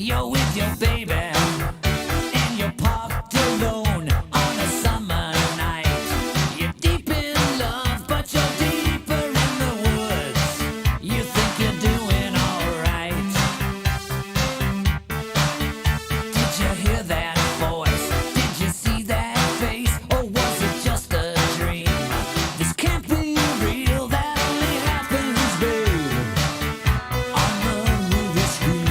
You're with your baby, and you're parked alone on a summer night. You're deep in love, but you're deeper in the woods. You think you're doing alright. Did you hear that voice? Did you see that face? Or was it just a dream? This can't be real, that only happens, babe, on the movie screen.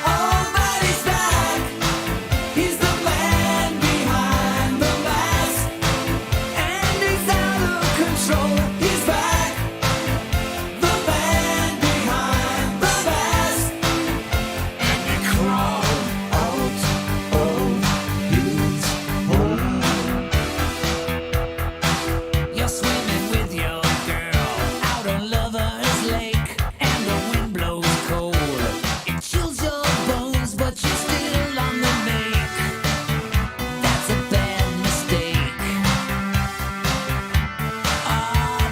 Oh, but he's back. He's the man behind the mask, and he's out of control. He's back. The man behind the mask, and he crawled out of his home. You're swimming with your girl out on Lover's Lake, and the wind blows cold. It chills your bones, but you're still on the make. That's a bad mistake.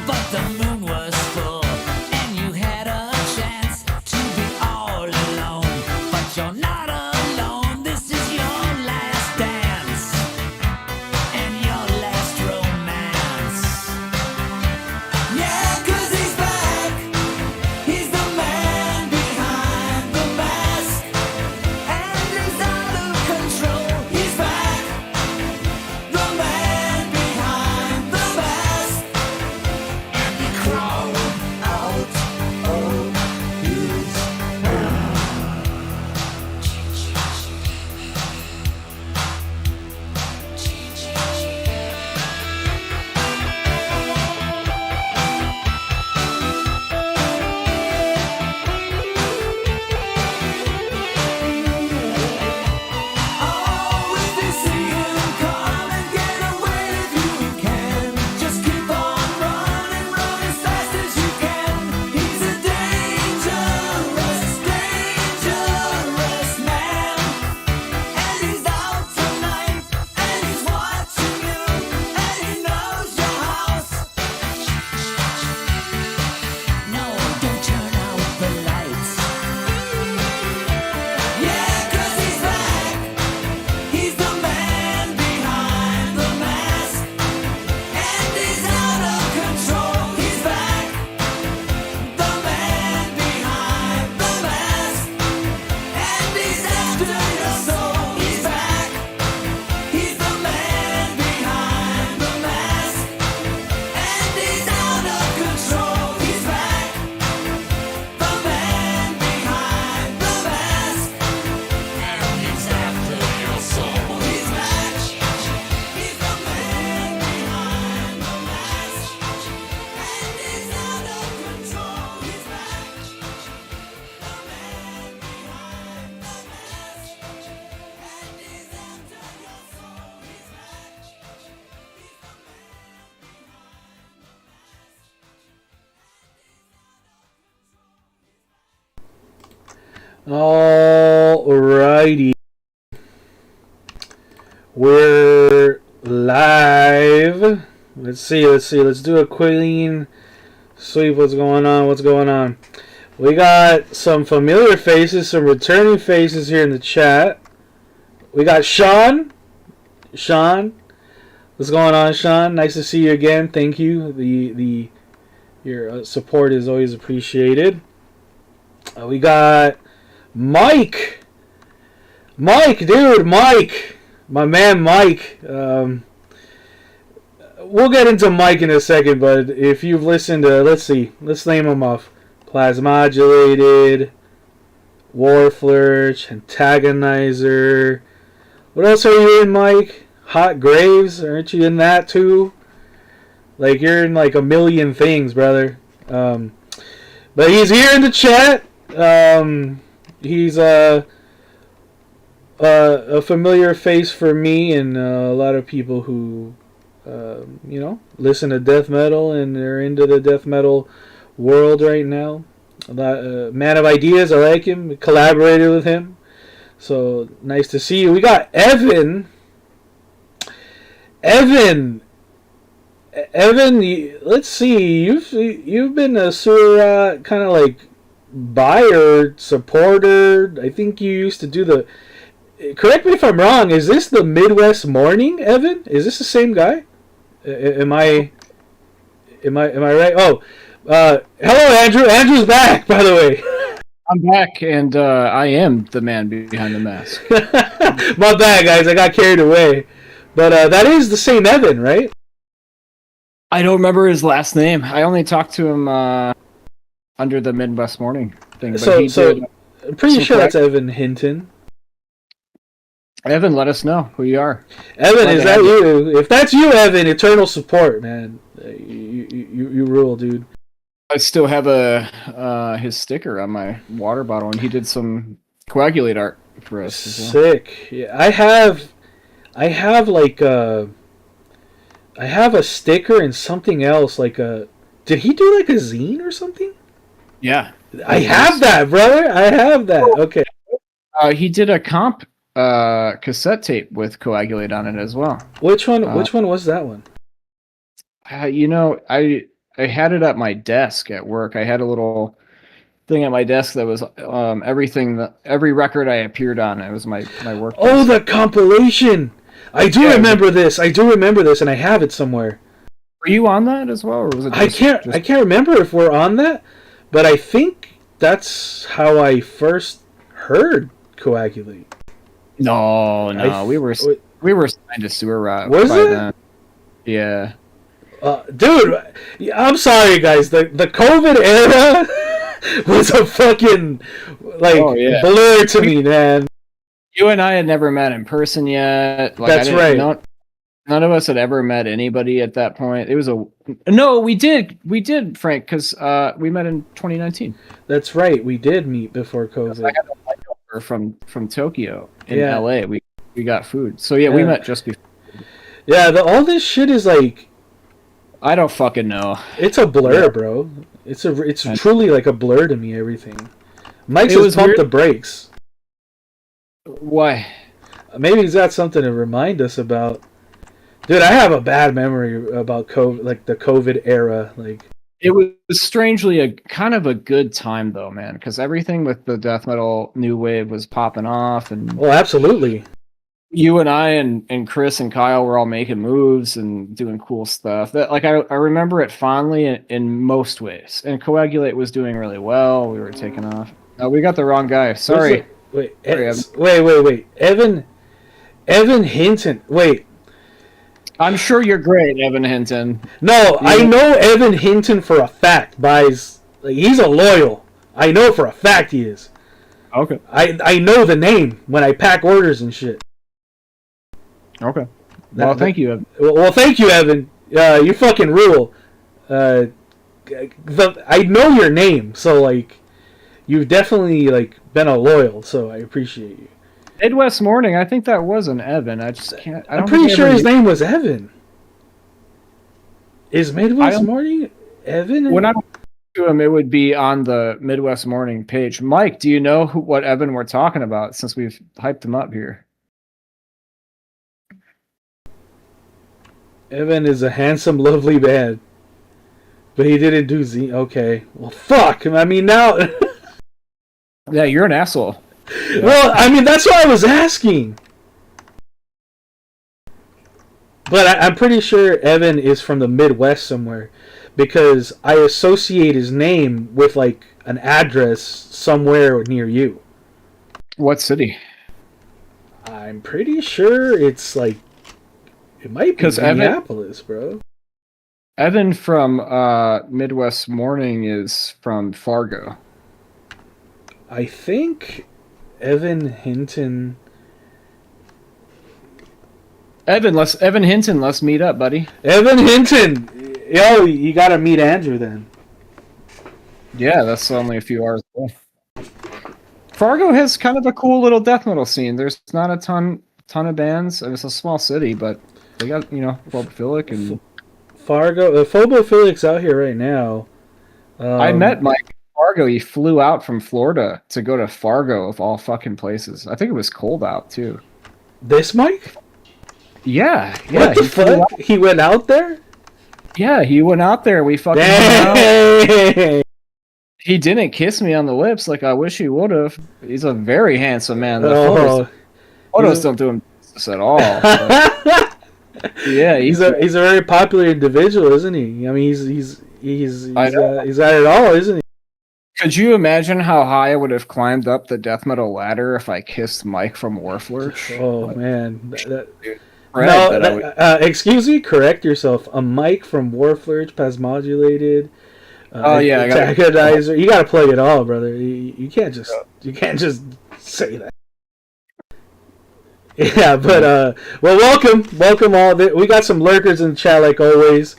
But the moon was full, and you had a chance to be all alone. But you're not alone. This is your last dance and your last romance. Yeah, 'cause he's back. He's the man behind the mask, and he's out of control. He's back. The man behind the mask, and he crawled out of his Oh, if you see him coming, get away if you can. Just keep on running, run as fast as you can. He's a dangerous, dangerous man, and he's out tonight, and he's watching you, and he knows your house. No, don't turn out the lights. Yeah, 'cause he's back. He's the man behind the mask, and he's out of control. He's back. The man behind the mask, and he's after your soul. He's back. He's the man behind the mask, and he's out of control. He's back. The man behind the mask, and he's after your soul. He's back. He's the man behind the mask, and he's out of control. He's back. The man behind the mask, and he's after your soul. He's back. Alrighty, we're live. Let's see. Let's do a clean sweep. What's going on? We got some familiar faces, some returning faces here in the chat. We got Sean. What's going on, Sean? Nice to see you again. Thank you. Your support is always appreciated. We got Mike, dude, Mike, my man, Mike. We'll get into Mike in a second, but if you've listened to, let's name them off: Plasmodulated, Warflurch, Antagonizer. What else are you in, Mike? Hot Graves, aren't you in that too? Like, you're in like a million things, brother. But he's here in the chat. He's a familiar face for me and a lot of people who, listen to death metal and they're into the death metal world right now. Man of ideas, I like him. We collaborated with him. So nice to see you. We got Evan. Evan, let's see. You've been a Surat kind of like buyer, supporter. I think you used to do the. Correct me if I'm wrong. Is this the Midwest Morning, Evan? Is this the same guy? Am I? Am I right? Oh, hello, Andrew. Andrew's back, by the way. I'm back, and I am the man behind the mask. My bad, guys. I got carried away. But that is the same Evan, right? I don't remember his last name. I only talked to him under the Midwest Morning thing. But So, he so did. I'm pretty so sure correct. that's Evan Hinton. Evan, let us know who you are. Evan, Glad is to that have you? If that's you, Evan, eternal support, man. You rule, dude. I still have his sticker on my water bottle, and he did some coagulate art for us as well. Sick. Yeah, I have like I have a sticker and something else like a. Did he do like a zine or something? Yeah, I have that, brother. I have that. Okay. he did a comp cassette tape with coagulate on it as well. Which one? Which one was that one? I had it at my desk at work. I had a little thing at my desk that was every record I appeared on. It was my work. Oh, desk. the compilation. I do remember this. I do remember this, and I have it somewhere. Were you on that as well, or was it? I can't remember if we're on that, but I think that's how I first heard coagulate. No, we were signed to Sewer Rot Was by it? then. Yeah. Dude, I'm sorry, guys. The COVID era was a fucking blur to me, man. You and I had never met in person yet. That's right. None of us had ever met anybody at that point. It was we did, Frank, because we met in 2019. That's right. We did meet before COVID. I got a flight over from Tokyo in Yeah. LA. We got food. So yeah, we met just before. Yeah, all this shit is like, I don't fucking know. it's a blur, bro. It's truly like a blur to me. Everything. Mike It says was pump weird. the brakes. Why? Maybe he's got something to remind us about. Dude, I have a bad memory about COVID, like the COVID era. Like, It was strangely a kind of a good time though, man, because everything with the death metal new wave was popping off, and well, absolutely. you and I and Chris and Kyle were all making moves and doing cool stuff. That I remember it fondly in most ways. And Coagulate was doing really well. We were taking off. We got the wrong guy. Sorry. Wait, Sorry, wait. Evan Hinton. Wait. I'm sure you're great, Evan Hinton. No, I know Evan Hinton for a fact. He's a loyal. I know for a fact he is. Okay. I know the name when I pack orders and shit. Okay. Well, thank you, Evan. Well, thank you, Evan. You fucking rule. I know your name, so like, you've definitely like been a loyal. So I appreciate you. Midwest Morning. I think that was an Evan. I just can't. I'm pretty sure his name was Evan. Is Midwest Morning Evan? When I went to him, it would be on the Midwest Morning page. Mike, do you know what Evan we're talking about? Since we've hyped him up here. Evan is a handsome, lovely man. But he didn't do Z. Okay. Well, fuck. I mean, now. Yeah, you're an asshole. Yeah. Well, I mean, that's what I was asking. But I'm pretty sure Evan is from the Midwest somewhere. Because I associate his name with, like, an address somewhere near you. What city? I'm pretty sure it's, like, it might be Minneapolis, bro. Evan from Midwest Morning is from Fargo. I think Evan Hinton. Evan Hinton, let's meet up, buddy. Evan Hinton! Yo, you gotta meet Andrew then. Yeah, that's only a few hours away. Fargo has kind of a cool little death metal scene. There's not a ton of bands. It's a small city, but they got, Phobophilic and Fargo. Phobophilic's out here right now. I met Mike in Fargo. He flew out from Florida to go to Fargo of all fucking places. I think it was cold out too. This Mike? Yeah. What the fuck? He went out there? Yeah, he went out there. We fucking Dang. He didn't kiss me on the lips like I wish he would have. He's a very handsome man. The Oh, photos don't do him justice at all. But yeah, he's a very popular individual, isn't he? I mean, he's I know. he's got it all, isn't he? Could you imagine how high I would have climbed up the death metal ladder if I kissed Mike from Warflurch? Oh man, Fred, no, that I would- excuse me, correct yourself. A mic from Warflurch, Pasmodulated. Oh, yeah, I gotta- Antagonizer. You gotta play it all, brother. You can't just say that. Yeah, but well, welcome all. We got some lurkers in the chat like always.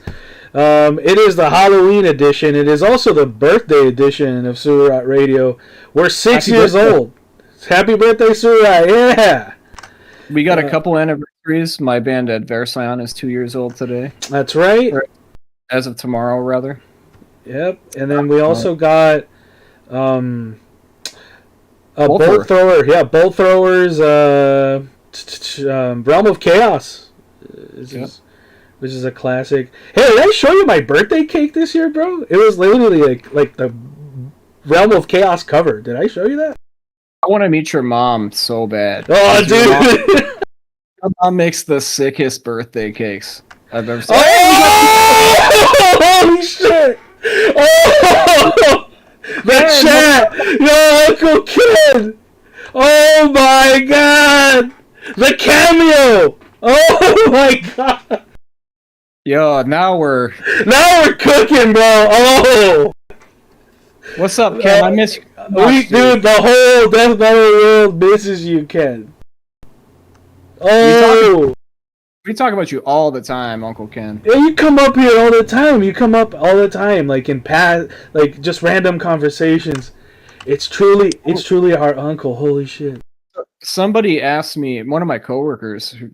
It is the Halloween edition. It is also the birthday edition of Surat Radio. We're 6 Happy years birthday. old. Happy birthday, Surat! Yeah, We got a couple anniversaries. My band Adversion is 2 years old today, that's right. as of tomorrow, rather. Yep, and then we also got a Bolt bolt thrower. Yeah, bolt throwers. Realm of Chaos, which is a classic. Hey, did I show you my birthday cake this year, bro? It was literally like the Realm of Chaos cover. Did I show you that? I want to meet your mom so bad. Oh, Because dude! Your mom makes the sickest birthday cakes I've ever seen. Oh! Holy shit! Oh! The chat! Yo, Uncle Ken! Oh my god! The cameo! Oh my god! Yo, now we're. Now we're cooking, bro! Oh! What's up, Ken? I miss you. Dude, the whole death metal world misses you, Ken. Oh! We talk about you all the time, Uncle Ken. Yeah, you come up here all the time. You come up all the time, like in past, like just random conversations. It's truly our uncle. Holy shit! Somebody asked me, one of my coworkers who,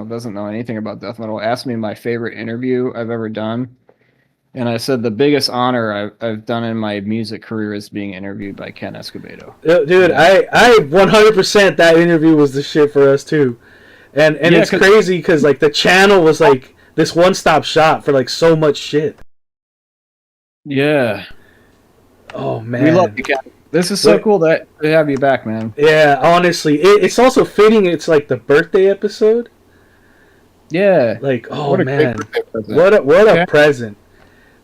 doesn't know anything about death metal, asked me my favorite interview I've ever done, and I said the biggest honor I've done in my music career is being interviewed by Ken Escobedo. Dude, I 100% that interview was the shit for us too, and Yeah, it's crazy because like the channel was like this one-stop shop for like so much shit. Yeah, Oh man, we love you, Ken. This is so cool to have you back, man. Yeah, honestly, it's also fitting. It's like the birthday episode. Yeah. Like, oh What a man, great birthday present. what a Okay. present!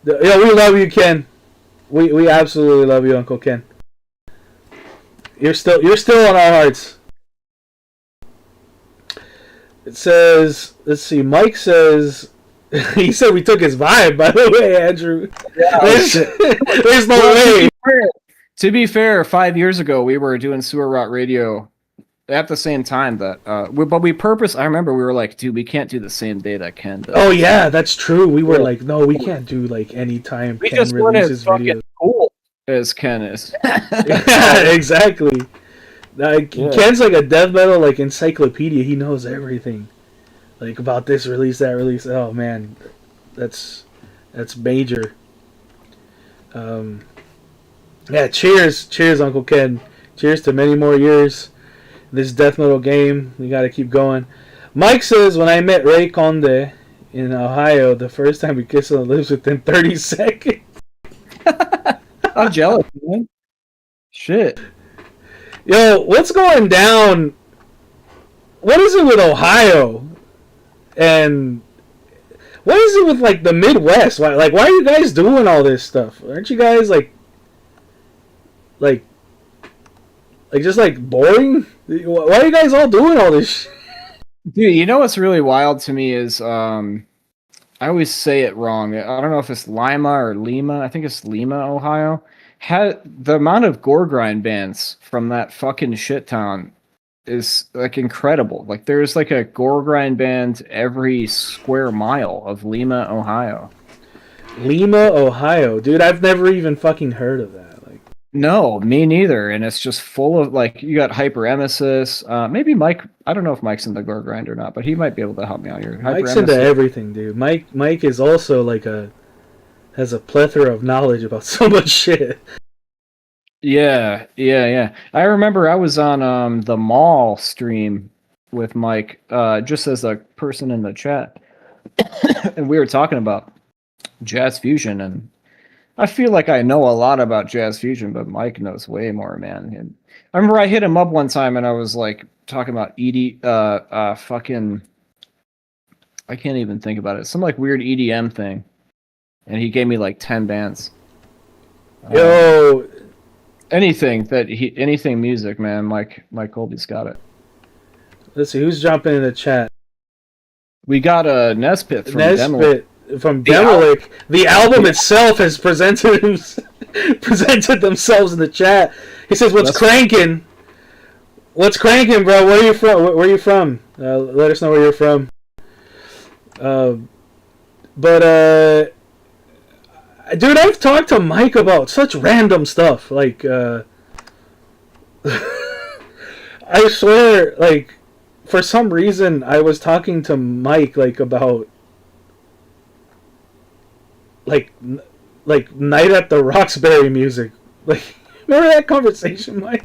Yeah, we love you, Ken. We absolutely love you, Uncle Ken. You're still on our hearts. It says, let's see. Mike says he said we took his vibe. By the way, Andrew, there's no way. To be fair, 5 years ago we were doing Sewer Rot Radio at the same time that I remember we were like, dude, we can't do the same day that Ken does. Oh yeah, that's true. We were like, no, we can't do like any time We Ken just weren't releases as fucking videos. cool as Ken is. Yeah, exactly. Like Yeah. Ken's like a death metal like encyclopedia. He knows everything, like about this release, that release. Oh man, that's major. Yeah, cheers, Uncle Ken. Cheers to many more years. This death metal game, we got to keep going. Mike says, when I met Ray Conde in Ohio, the first time we kissed on the lips within 30 seconds. I'm jealous, man. Shit. Yo, what's going down? What is it with Ohio? And what is it with like the Midwest? Why are you guys doing all this stuff? Aren't you guys like just like boring? Why are you guys all doing all this shit? Dude, you know what's really wild to me is I always say it wrong. I don't know if it's Lima or Lima. I think it's Lima, Ohio. The amount of gore grind bands from that fucking shit town is like incredible. Like there's like a gore grind band every square mile of Lima, Ohio. Lima, Ohio. Dude, I've never even fucking heard of that. No, me neither. And it's just full of like you got Hyperemesis. Maybe Mike. I don't know if Mike's in the gore grind or not, but he might be able to help me out here. Mike's into everything, dude. Mike is also like has a plethora of knowledge about so much shit. Yeah. I remember I was on the mall stream with Mike, just as a person in the chat, and we were talking about jazz fusion, and I feel like I know a lot about jazz fusion, but Mike knows way more, man. And I remember I hit him up one time and I was like talking about fucking, I can't even think about it. Some like weird EDM thing. And he gave me like 10 bands. Yo, Anything music, man. Mike Colby's got it. let's see who's jumping in the chat. We got a Nesbit from Demo. From The Demolik. The album itself has presented themselves in the chat. He says, "What's cranking? What's cranking, bro? Where are you from? Where are you from? Let us know where you're from." Dude, I've talked to Mike about such random stuff. Like, I swear, like, for some reason, I was talking to Mike like about like Night at the Roxbury music. Like, remember that conversation, Mike?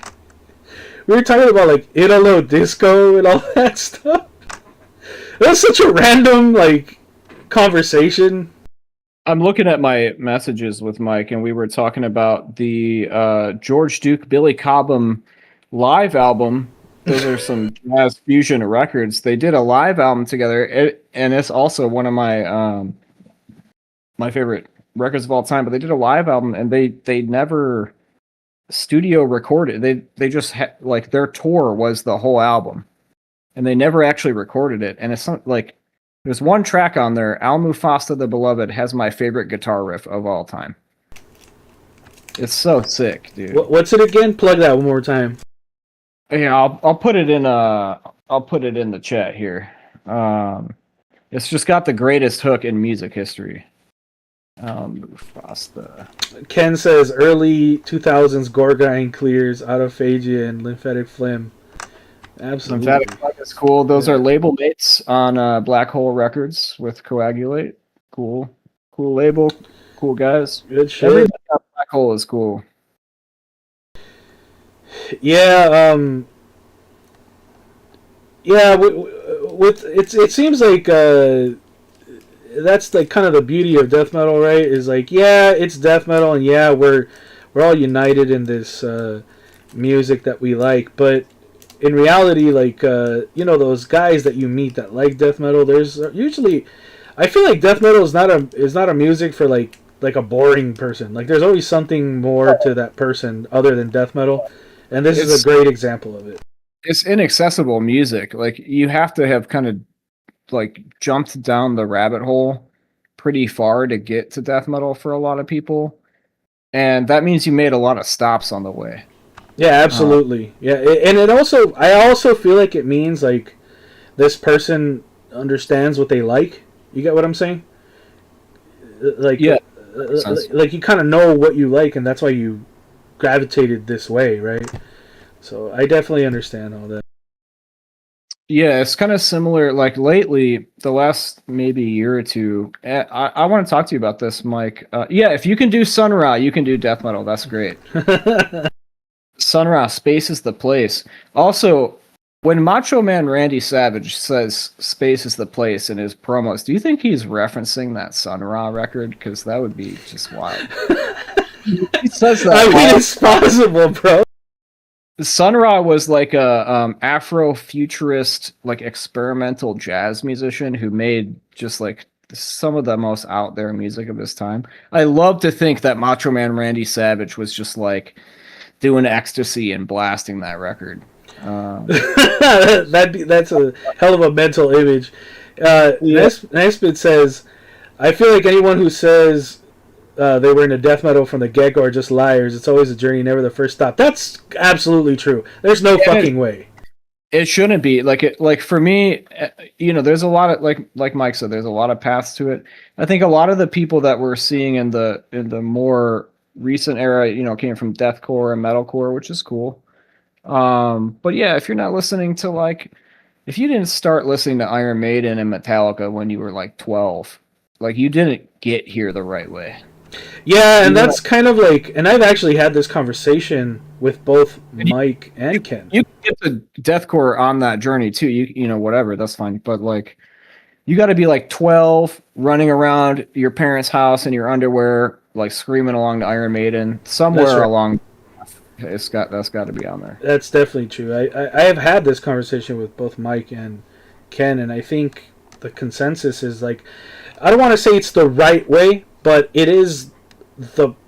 We were talking about like Italo disco and all that stuff. It was such a random like conversation. I'm looking at my messages with Mike, and we were talking about the George Duke, Billy Cobham live album. Those are some jazz fusion records. They did a live album together, and it's also one of my my favorite records of all time. But they did a live album, and they never studio recorded. They just like their tour was the whole album, and they never actually recorded it. And it's not like there's one track on there. Al Mufasa the Beloved has my favorite guitar riff of all time. It's so sick, dude. What's it again? Plug that one more time. Yeah, I'll put it in the chat here. It's just got the greatest hook in music history. Mufasa. Ken says early 2000s Gorgine clears autophagia and lymphatic phlegm. Absolutely. Lymphatic phlegm is cool. Those are label mates on Black Hole Records with Coagulate. Cool label. Cool guys. Good shit. Everything about Black Hole is cool. Yeah, with it seems like that's like kind of the beauty of death metal, right? Is like, yeah, it's death metal, and yeah, we're all united in this music that we like, but in reality, like those guys that you meet that like death metal, there's usually, I feel like death metal is not a music for like a boring person. Like, there's always something more to that person other than death metal. And this is a great example of it. It's inaccessible music. Like, you have to have kind of like jumped down the rabbit hole pretty far to get to death metal for a lot of people. And that means you made a lot of stops on the way. Yeah, absolutely. And I also feel like it means like this person understands what they like. You get what I'm saying? Like, yeah. Like you kind of know what you like, and that's why you gravitated this way, right? So I definitely understand all that. Yeah, it's kind of similar. Like, lately, the last maybe year or two, I want to talk to you about this, Mike. Yeah, if you can do Sun Ra, you can do death metal. That's great. Sun Ra, space is the place. Also, when Macho Man Randy Savage says space is the place in his promos, do you think he's referencing that Sun Ra record? Because that would be just wild. He says that. I mean, it's possible, bro. Sun Ra was like a Afro-futurist, like experimental jazz musician who made just like some of the most out there music of his time. I love to think that Macho Man Randy Savage was just like doing ecstasy and blasting that record. That's a hell of a mental image. Nesbitt says, I feel like anyone who says they were into death metal from the get-go are just liars. It's always a journey, never the first stop. That's absolutely true. There's no fucking way. It shouldn't be. Like for me, there's a lot of like Mike said, there's a lot of paths to it. I think a lot of the people that we're seeing in the more recent era, came from deathcore and metalcore, which is cool. But yeah, if you're not listening to if you didn't start listening to Iron Maiden and Metallica when you were like 12, like, you didn't get here the right way. Yeah, and that's kind of like, and I've actually had this conversation with both Mike and Ken. You can get to deathcore on that journey too. Whatever, that's fine. But like, you got to be like 12, running around your parents' house in your underwear, like screaming along to Iron Maiden somewhere That's right. along. That's got to be on there. That's definitely true. I have had this conversation with both Mike and Ken, and I think the consensus is like, I don't want to say it's the right way, but it is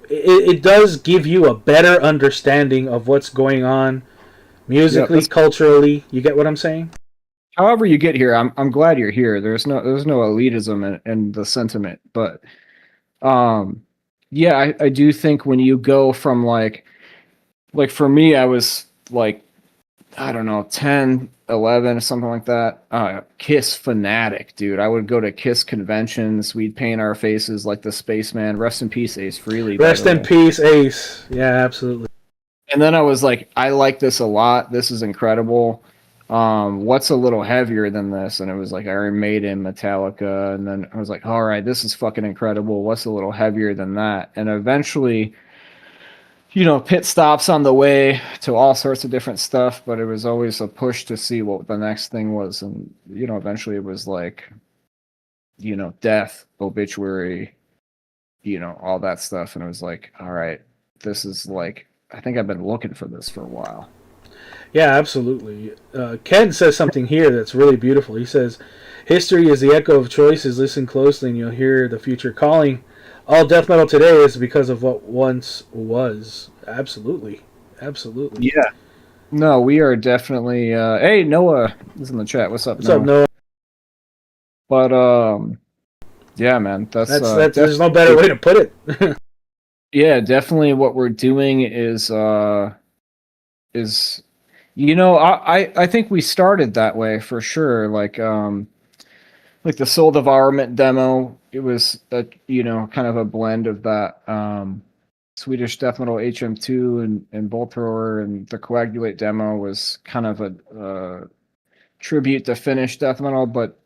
it does give you a better understanding of what's going on musically, that's- culturally. You get what I'm saying? However you get here, I'm glad you're here. There's no elitism in the sentiment, but yeah, I do think when you go from like for me, I was like, I don't know, 10, 11, something like that. Kiss fanatic, dude. I would go to Kiss conventions. We'd paint our faces like the spaceman. Rest in peace, Ace Frehley. by Rest the in way. peace, Ace. Yeah, absolutely. And then I was like, I like this a lot. This is incredible. What's a little heavier than this? And it was like Iron Maiden, Metallica. And then I was like, all right, this is fucking incredible. What's a little heavier than that? And eventually, pit stops on the way to all sorts of different stuff, but it was always a push to see what the next thing was. And, eventually it was like, death, obituary, all that stuff. And it was like, all right, this is like, I think I've been looking for this for a while. Yeah, absolutely. Ken says something here that's really beautiful. He says, "History is the echo of choices. Listen closely, and you'll hear the future calling. All death metal today is because of what once was." Absolutely, absolutely. Yeah. No, we are definitely. Hey, Noah is in the chat. What's up, What's up, Noah? But yeah, man, That's there's no better way to put it. yeah, definitely what we're doing is I think we started that way for sure. Like the Soul Devourment demo, it was kind of a blend of that Swedish death metal HM2 and Bolt Thrower, and the Coagulate demo was kind of a tribute to Finnish death metal. But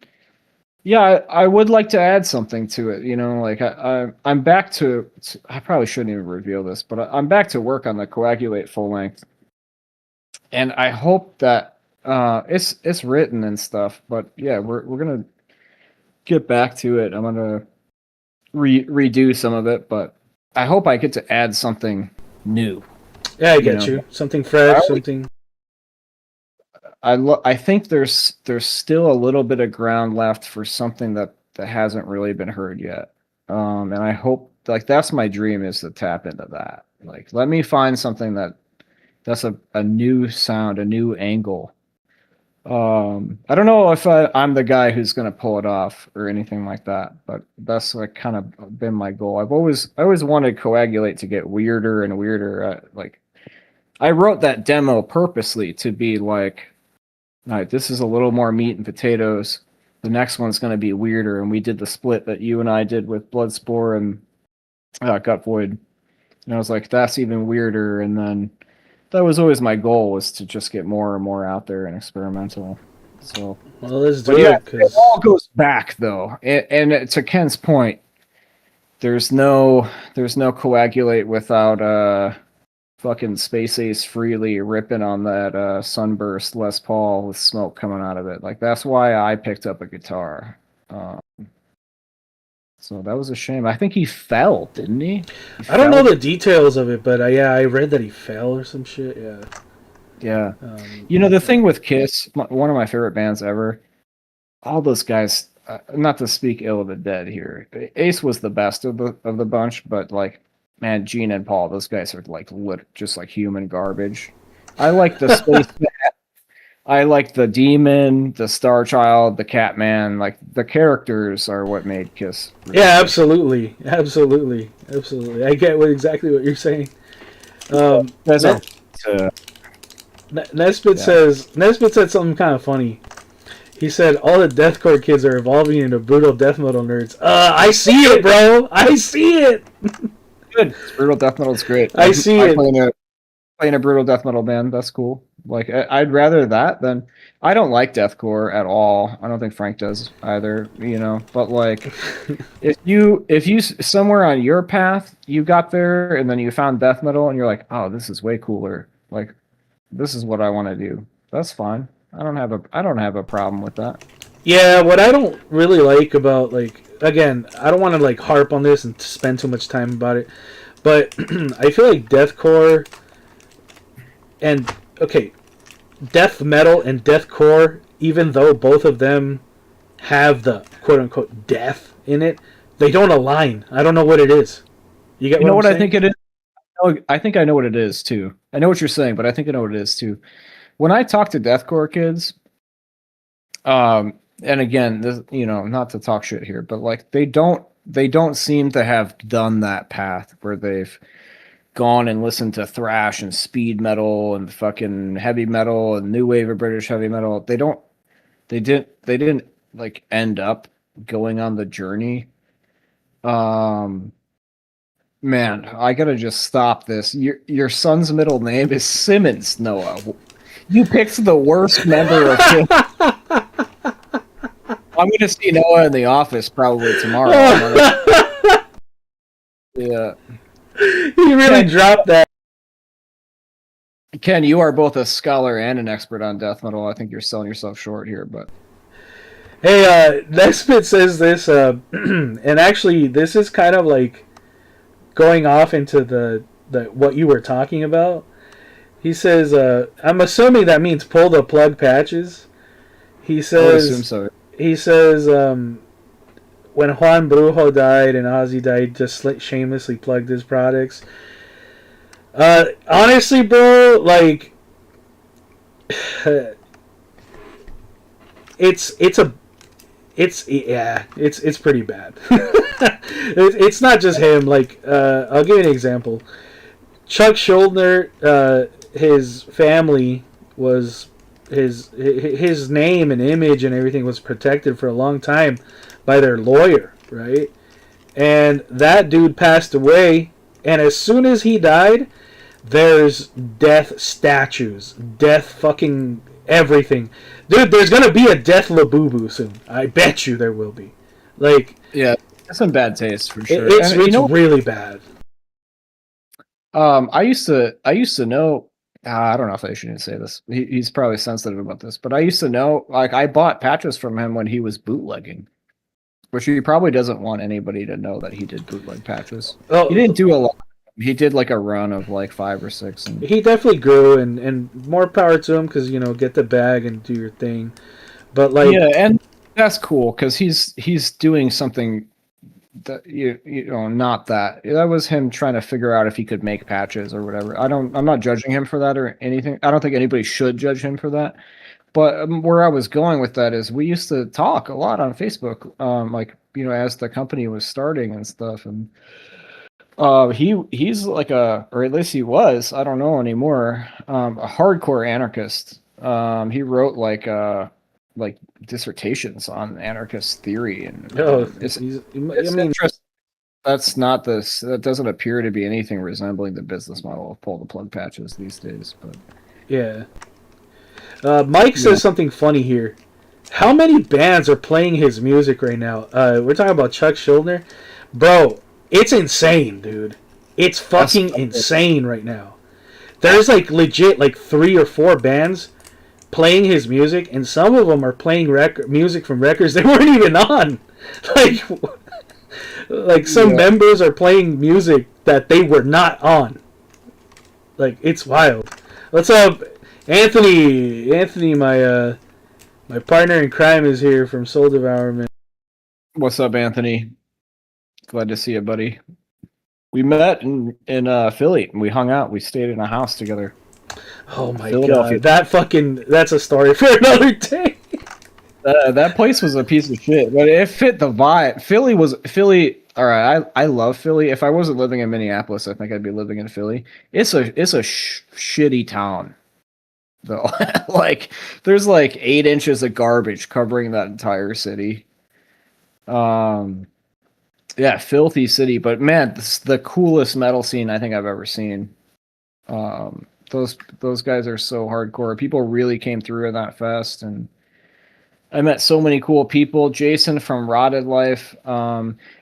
yeah, I would like to add something to it. Like I'm back to. I probably shouldn't even reveal this, but I'm back to work on the Coagulate full length. And I hope that it's written and stuff, but yeah, we're gonna get back to it. I'm gonna redo some of it, but I hope I get to add something new. Yeah, I get you. Something fresh, something. I think there's still a little bit of ground left for something that hasn't really been heard yet. And I hope, like, that's my dream, is to tap into that. Like, let me find something that's a new sound, a new angle. I don't know if I'm the guy who's going to pull it off or anything like that, but that's like kind of been my goal. I always wanted Coagulate to get weirder and weirder. Like, I wrote that demo purposely to be like, all right, this is a little more meat and potatoes. The next one's going to be weirder, and we did the split that you and I did with Bloodspore and Gut Void, and I was like, that's even weirder. And then that was always my goal, was to just get more and more out there and experimental. So, Well, let's do but yeah, it. 'Cause it all goes back though, and to Ken's point, there's no Coagulate without fucking Space Ace Frehley ripping on that Sunburst Les Paul with smoke coming out of it. Like, that's why I picked up a guitar. So that was a shame. I think he fell, didn't he? I don't know the details of it, but yeah, I read that he fell or some shit. Yeah. Yeah. The thing with Kiss, one of my favorite bands ever, all those guys, not to speak ill of the dead here, Ace was the best of the bunch, but like, man, Gene and Paul, those guys are like just like human garbage. I like the Space I like the Demon, the Star Child, the Catman. Like, the characters are what made Kiss. Yeah, absolutely. I get exactly what you're saying. Nesbitt said something kind of funny. He said all the deathcore kids are evolving into brutal death metal nerds. I see it, bro. I see it. Good. Brutal death metal is great. I see it. Playing a brutal death metal band, that's cool. Like, I'd rather that than, I don't like deathcore at all. I don't think Frank does either, but like, if you somewhere on your path, you got there and then you found death metal and you're like, oh, this is way cooler. Like, this is what I want to do. That's fine. I don't have a problem with that. Yeah, what I don't really like about, like, again, I don't want to like harp on this and spend too much time about it, but I feel like deathcore and okay, death metal and deathcore, even though both of them have the quote unquote death in it, they don't align. I don't know what it is. You get You what know I'm what saying? I think it is? Oh, I think I know what it is too. I know what you're saying, but I think I know what it is too. When I talk to deathcore kids, and again, this, not to talk shit here, but like they don't seem to have done that path where they've gone and listened to thrash and speed metal and fucking heavy metal and new wave of British heavy metal. They didn't like end up going on the journey. Um Man, I gotta just stop this. Your son's middle name is Simmons, Noah. You picked the worst member of him. I'm gonna see Noah in the office probably tomorrow. Yeah. He really dropped that. Ken, you are both a scholar and an expert on death metal. I think you're selling yourself short here, but Hey, Nesbitt says this, and actually, this is kind of like going off into the what you were talking about. He says, "I'm assuming that means pull the plug patches." He I would says, assume so. he says, when Juan Brujo died and Ozzy died, just shamelessly plugged his products. Honestly, bro, like, it's pretty bad. It's not just him. Like, I'll give you an example. Chuck Schuldiner, his family was his name and image and everything was protected for a long time by their lawyer, right? And that dude passed away, and as soon as he died, there's death statues, death fucking everything. Dude, there's gonna be a death Labubu soon. I bet you there will be. Like, Yeah, that's some bad taste for sure. it's And, really bad. I used to know. I don't know if I shouldn't say this. He's probably sensitive about this, but I used to know. Like, I bought patches from him when he was bootlegging, which he probably doesn't want anybody to know that he did bootleg patches. Oh, He didn't do a lot. He did like a run of like 5 or 6. And he definitely grew, and more power to him because get the bag and do your thing. But like, yeah, and that's cool because he's doing something that not that was him trying to figure out if he could make patches or whatever. I'm not judging him for that or anything. I don't think anybody should judge him for that. But where I was going with that is we used to talk a lot on Facebook, like as the company was starting and stuff, and he's like or at least he was, I don't know anymore, a hardcore anarchist. He wrote like dissertations on anarchist theory, and it's I mean, interesting. That doesn't appear to be anything resembling the business model of pull the plug patches these days. But yeah. Mike says something funny here. How many bands are playing his music right now? We're talking about Chuck Schuldiner. Bro, it's insane, dude. It's fucking insane right now. There's like legit like 3 or 4 bands playing his music, and some of them are playing music from records they weren't even on. Like some members are playing music that they were not on. Like, it's wild. What's up, Anthony? Anthony, my partner in crime is here from Soul Devourment. What's up, Anthony? Glad to see you, buddy. We met in Philly, and we hung out. We stayed in a house together. Oh my god, that's a story for another day. That place was a piece of shit, but it fit the vibe. Philly. All right, I love Philly. If I wasn't living in Minneapolis, I think I'd be living in Philly. It's a shitty town, though. Like, there's like 8 inches of garbage covering that entire city. Yeah, filthy city, but man, this is the coolest metal scene I think I've ever seen. Those guys are so hardcore. People really came through in that fest, and I met so many cool people. Jason from Rotted Life.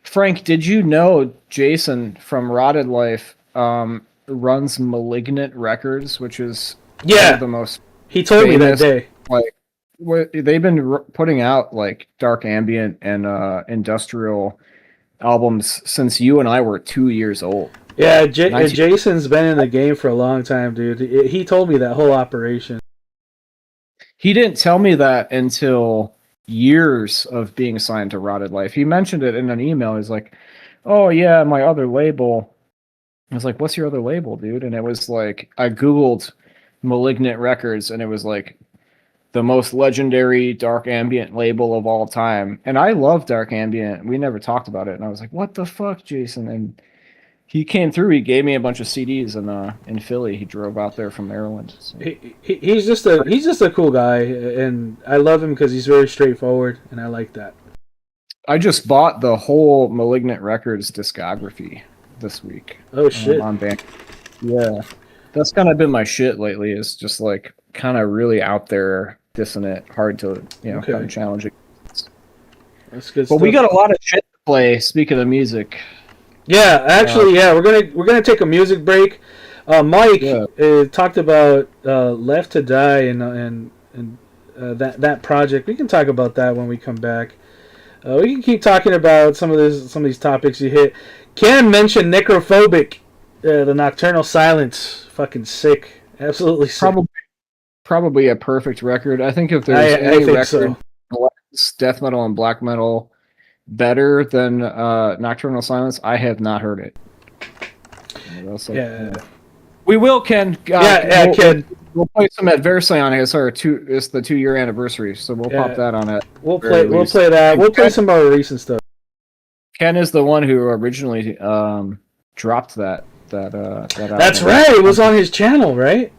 Frank, did you know Jason from Rotted Life runs Malignant Records, which is one of the most he told me that day. Like, they've been putting out like dark ambient and industrial albums since you and I were 2 years old. Yeah, 19 Jason's been in the game for a long time, dude. He told me that whole operation. He didn't tell me that until years of being signed to Rotted Life. He mentioned it in an email. He's like, "Oh yeah, my other label." I was like, "What's your other label, dude?" And it was like, I Googled Malignant Records, and it was like the most legendary dark ambient label of all time. And I love dark ambient. We never talked about it. And I was like, "What the fuck, Jason?" And he came through. He gave me a bunch of CDs in Philly. He drove out there from Maryland. So. He's just a cool guy, and I love him because he's very straightforward, and I like that. I just bought the whole Malignant Records discography this week. Oh shit! On Bandcamp. Yeah, that's kind of been my shit lately. Is just like kind of really out there, dissonant, hard to kind of challenging. That's good. But stuff. we got a lot of shit to play. Speaking of music. Yeah, actually, we're gonna take a music break. Mike talked about Left to Die and that project. We can talk about that when we come back. We can keep talking about some of these topics you hit. Ken mentioned Necrophobic, the Nocturnal Silence. Fucking sick, absolutely sick. Probably a perfect record. I think if there's any record death metal and black metal better than Nocturnal Silence, I have not heard it. We will, Ken. Ken. We'll play some at Versailles. It's the 2-year anniversary, so we'll pop that on it. We'll play that. We'll play some more recent stuff. Ken is the one who originally dropped that That's right. It was on his channel, right?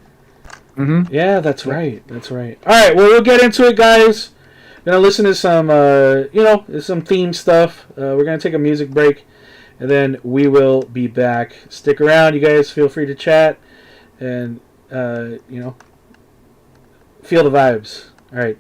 Mm-hmm. Yeah, that's right. All right, well, we'll get into it, guys. Gonna listen to some, some theme stuff. We're gonna take a music break, and then we will be back. Stick around, you guys. Feel free to chat, and feel the vibes. All right.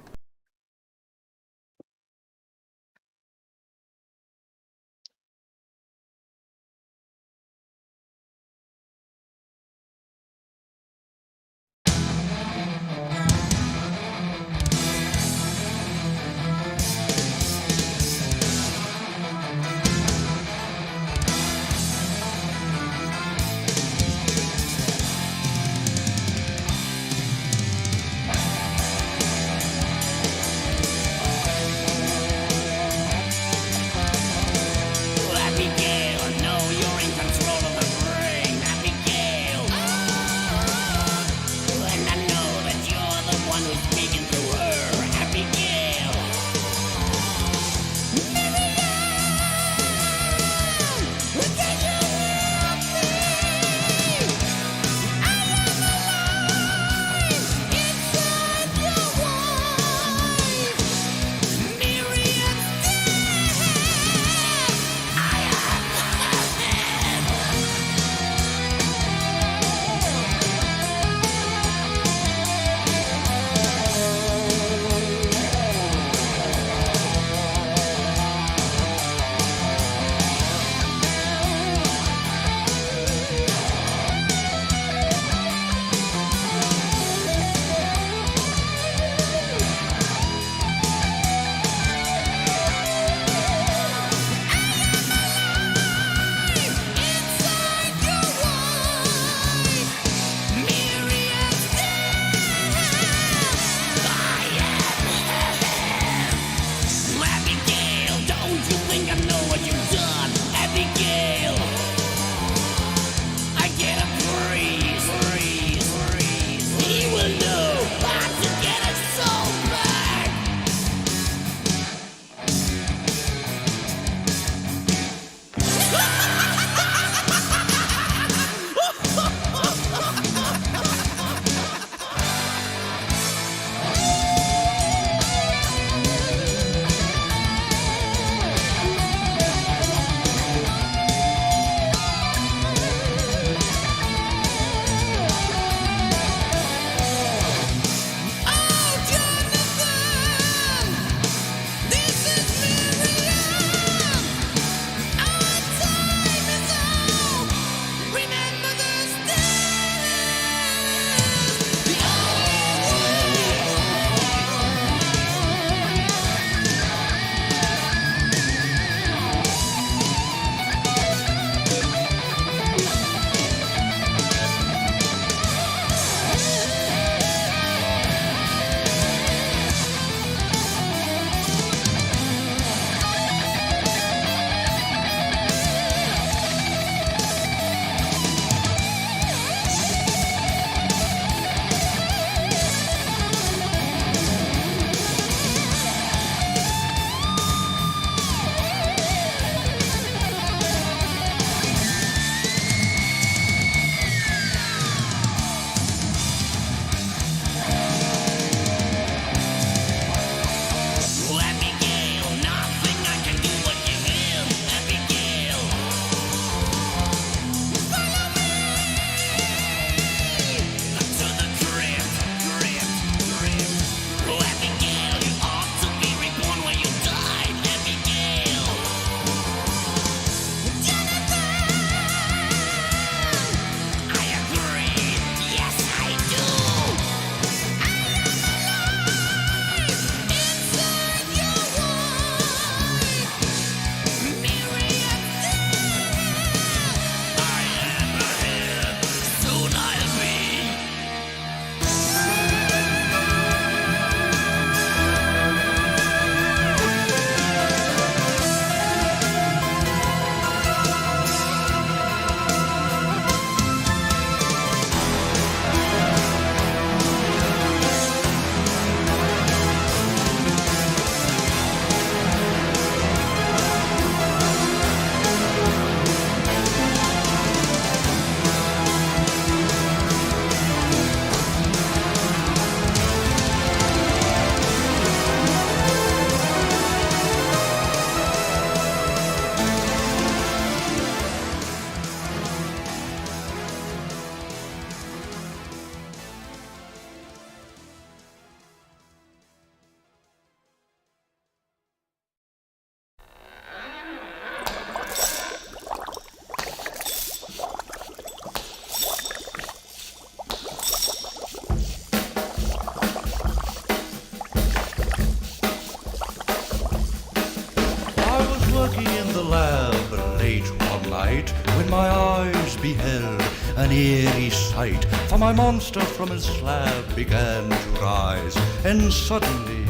lab late one night when my eyes beheld an eerie sight. For my monster from his slab began to rise, and suddenly,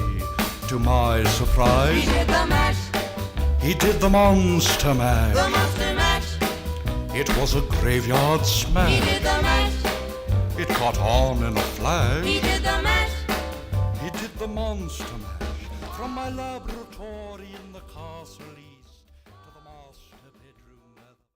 to my surprise, He did the mash, he did the monster mash. the monster mash. It was a graveyard He smash. did the mash, It caught on in a flash. he did the mash. He did the monster mash from my laboratory in the castle east to the master bedroom where the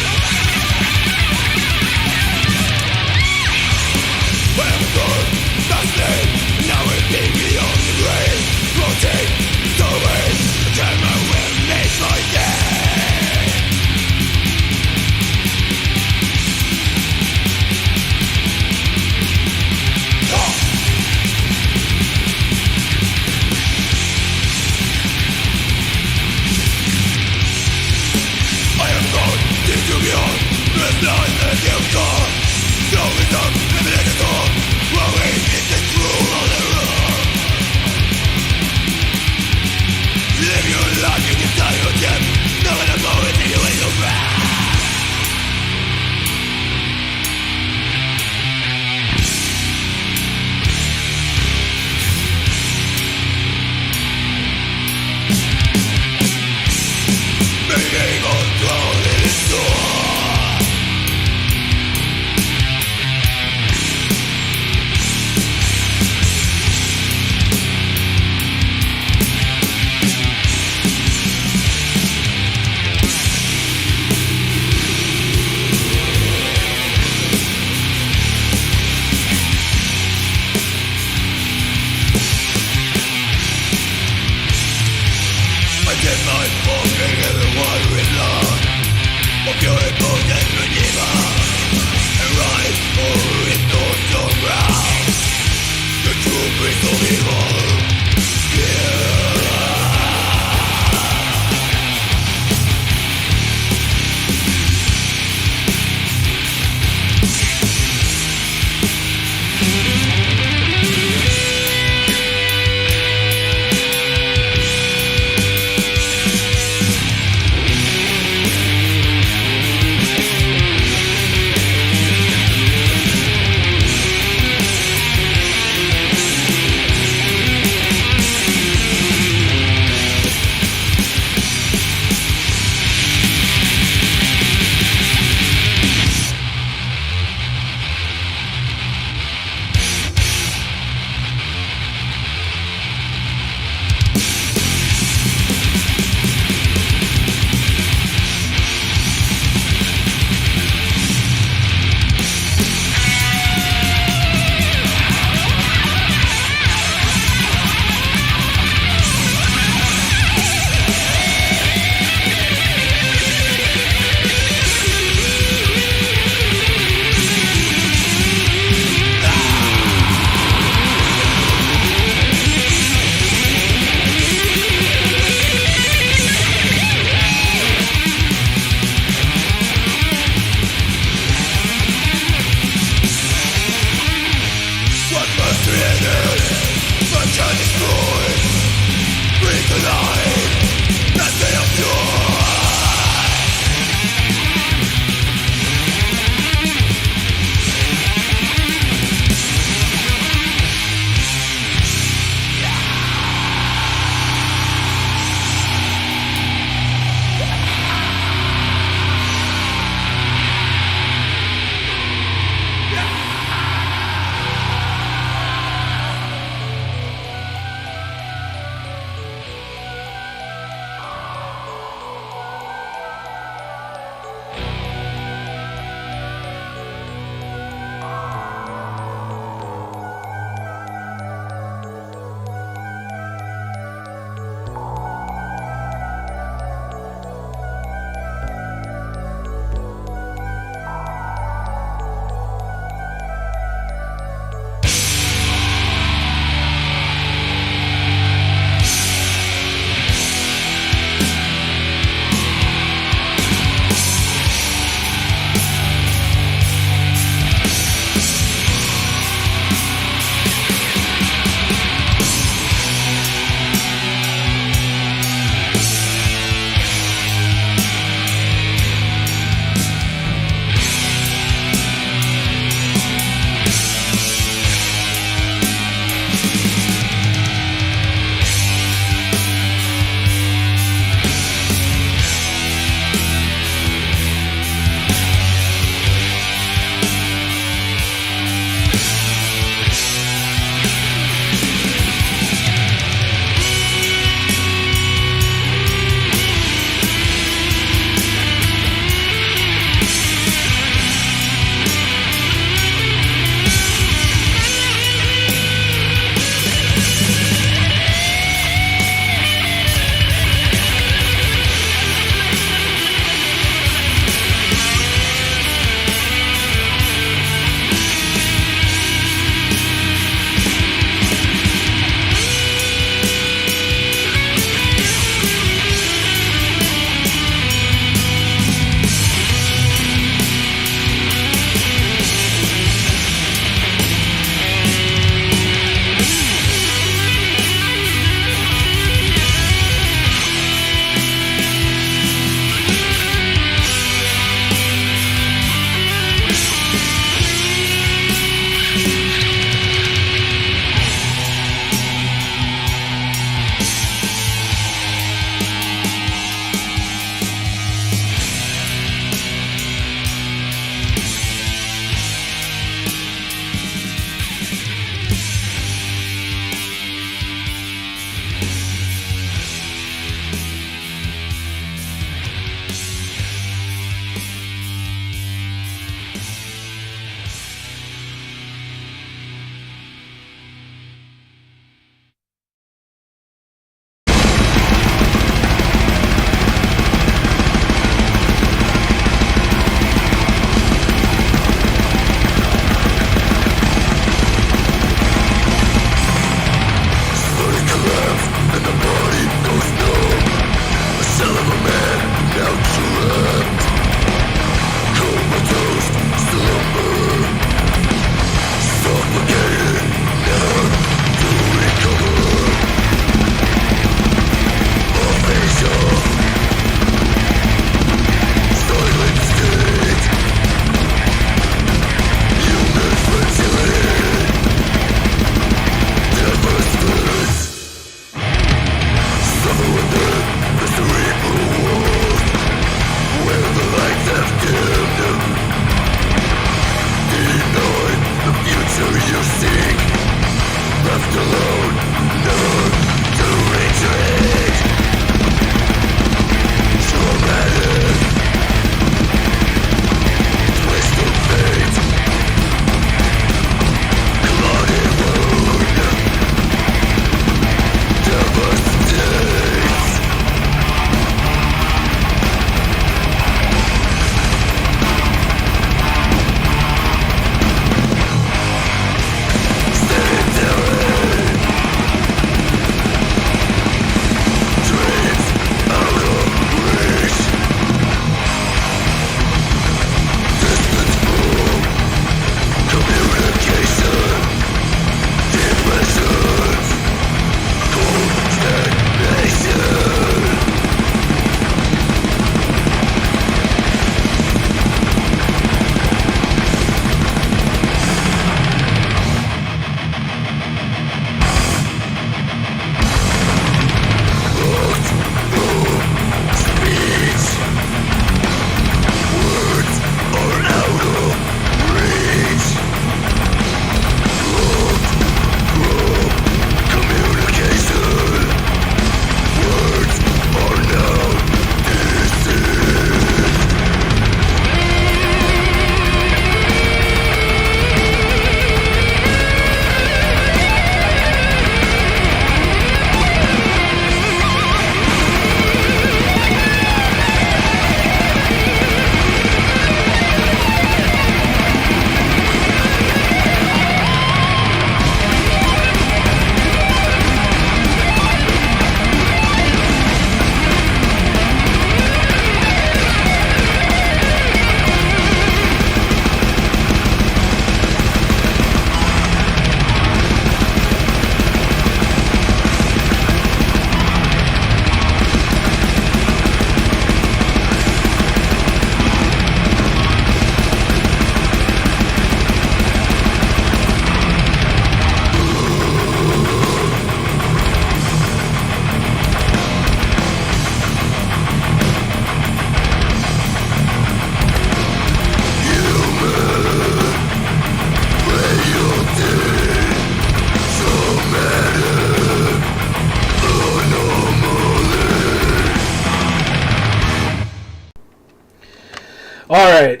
All right,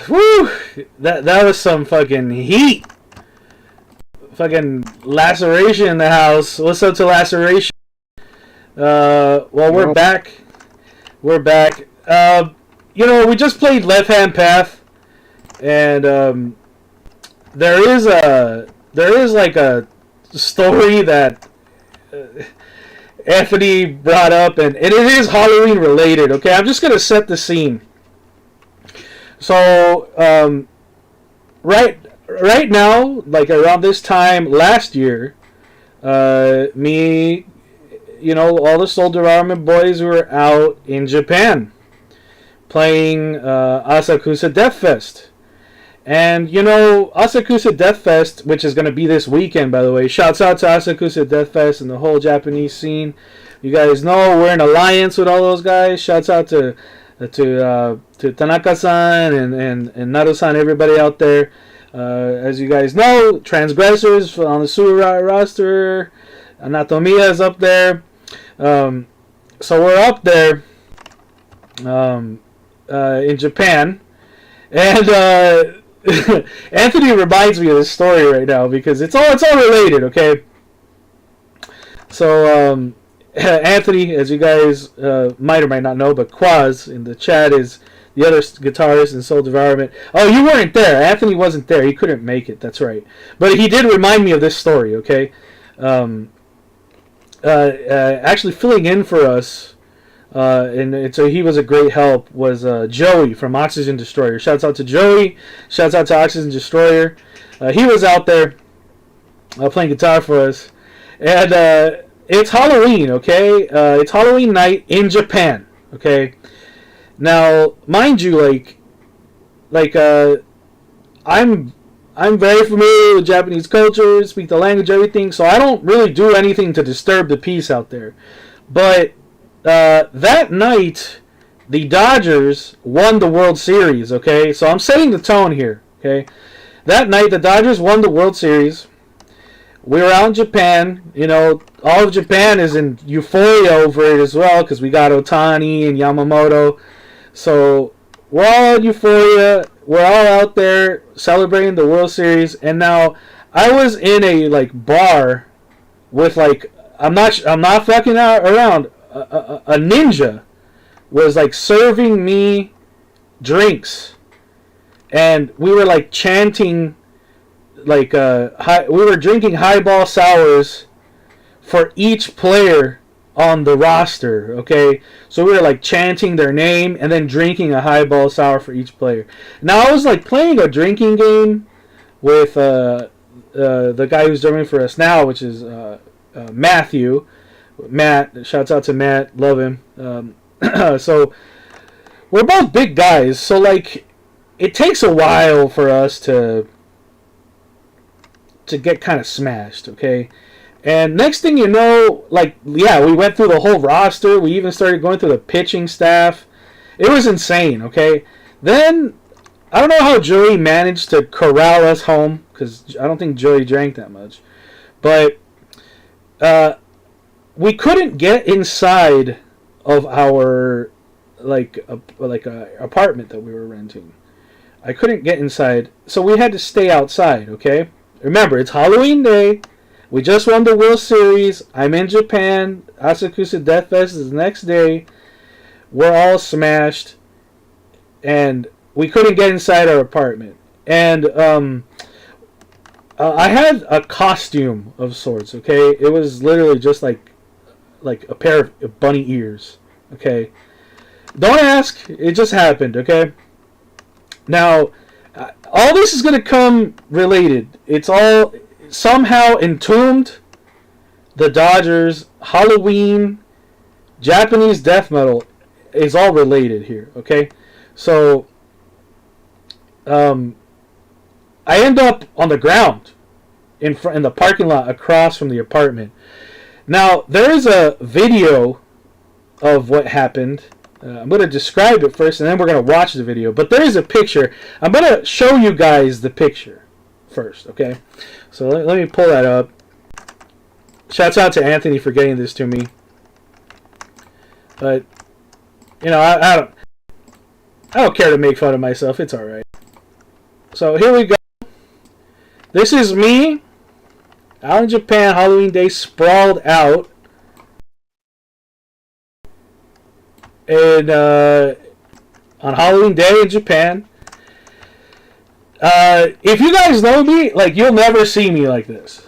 woo! That was some fucking heat. Fucking laceration in the house. What's up to laceration? Well, we're back. We're back. You know, we just played Left Hand Path, and there is like a story that Anthony brought up, and it is Halloween related. Okay, I'm just gonna set the scene. So, right now, like around this time last year, me, you know, all the Soul Development boys were out in Japan playing Asakusa Death Fest. And, you know, Asakusa Death Fest, which is going to be this weekend, by the way. Shouts out to Asakusa Death Fest and the whole Japanese scene. You guys know we're in alliance with all those guys. Shouts out to Tanaka-san and Naru-san, everybody out there. As you guys know, Transgressors on the Surai roster. Anatomiya is up there. So we're up there in Japan. And Anthony reminds me of this story right now because it's all related, okay? So Anthony, as you guys might or might not know, but Quaz in the chat is the other guitarist in Soul Development. Oh, you weren't there. Anthony wasn't there. He couldn't make it. That's right. But he did remind me of this story, okay? Actually filling in for us, and so he was a great help, was Joey from Oxygen Destroyer. Shouts out to Joey. Shouts out to Oxygen Destroyer. He was out there playing guitar for us. And it's Halloween, okay? It's Halloween night in Japan, okay? Now, mind you, I'm very familiar with Japanese culture, speak the language, everything, so I don't really do anything to disturb the peace out there. But that night, the Dodgers won the World Series, okay? So I'm setting the tone here, okay? That night, the Dodgers won the World Series. We were out in Japan. You know, all of Japan is in euphoria over it as well because we got Otani and Yamamoto. So we're all in euphoria. We're all out there celebrating the World Series. And now I was in a bar with I'm not fucking around. A ninja was serving me drinks, and we were chanting we were drinking highball sours for each player on the roster, okay? So we were chanting their name and then drinking a highball sour for each player. Now I was playing a drinking game with the guy who's doing for us now, which is Matthew. Matt, shouts out to Matt, love him. So we're both big guys, so it takes a while for us to get kind of smashed, okay? And next thing you know, we went through the whole roster. We even started going through the pitching staff. It was insane, okay? Then, I don't know how Joey managed to corral us home, because I don't think Joey drank that much. But, we couldn't get inside of our, apartment that we were renting. I couldn't get inside, so we had to stay outside, okay? Remember, it's Halloween Day. We just won the World Series. I'm in Japan. Asakusa Death Fest is the next day. We're all smashed. And we couldn't get inside our apartment. And I had a costume of sorts, okay? It was literally just like a pair of bunny ears, okay? Don't ask. It just happened, okay? Now, all this is going to come related. It's all somehow entombed. The Dodgers, Halloween, Japanese death metal is all related here, okay? So, I end up on the ground in the parking lot across from the apartment. Now, there is a video of what happened. I'm going to describe it first, and then we're going to watch the video. But there is a picture. I'm going to show you guys the picture first, okay? So let me pull that up. Shouts out to Anthony for getting this to me. But, you know, I don't... I don't care to make fun of myself. It's all right. So here we go. This is me out in Japan, Halloween Day, sprawled out, and on Halloween Day in Japan. If you guys know me, like, you'll never see me like this.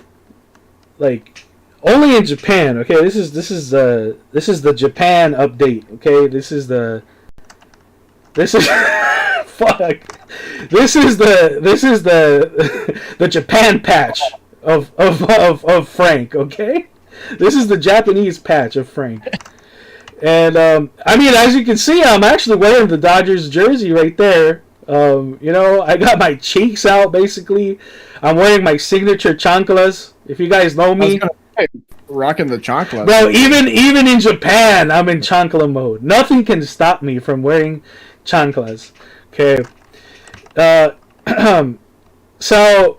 Like, only in Japan. Okay, this is the Japan update. Okay, this is fuck. This is the Japan patch of Frank. Okay, this is the Japanese patch of Frank. And I mean, as you can see, I'm actually wearing the Dodgers jersey right there. You know, I got my cheeks out basically. I'm wearing my signature chanclas. If you guys know me, rocking the chanclas. bro. Even in Japan, I'm in chancla mode. Nothing can stop me from wearing chanclas. Okay. So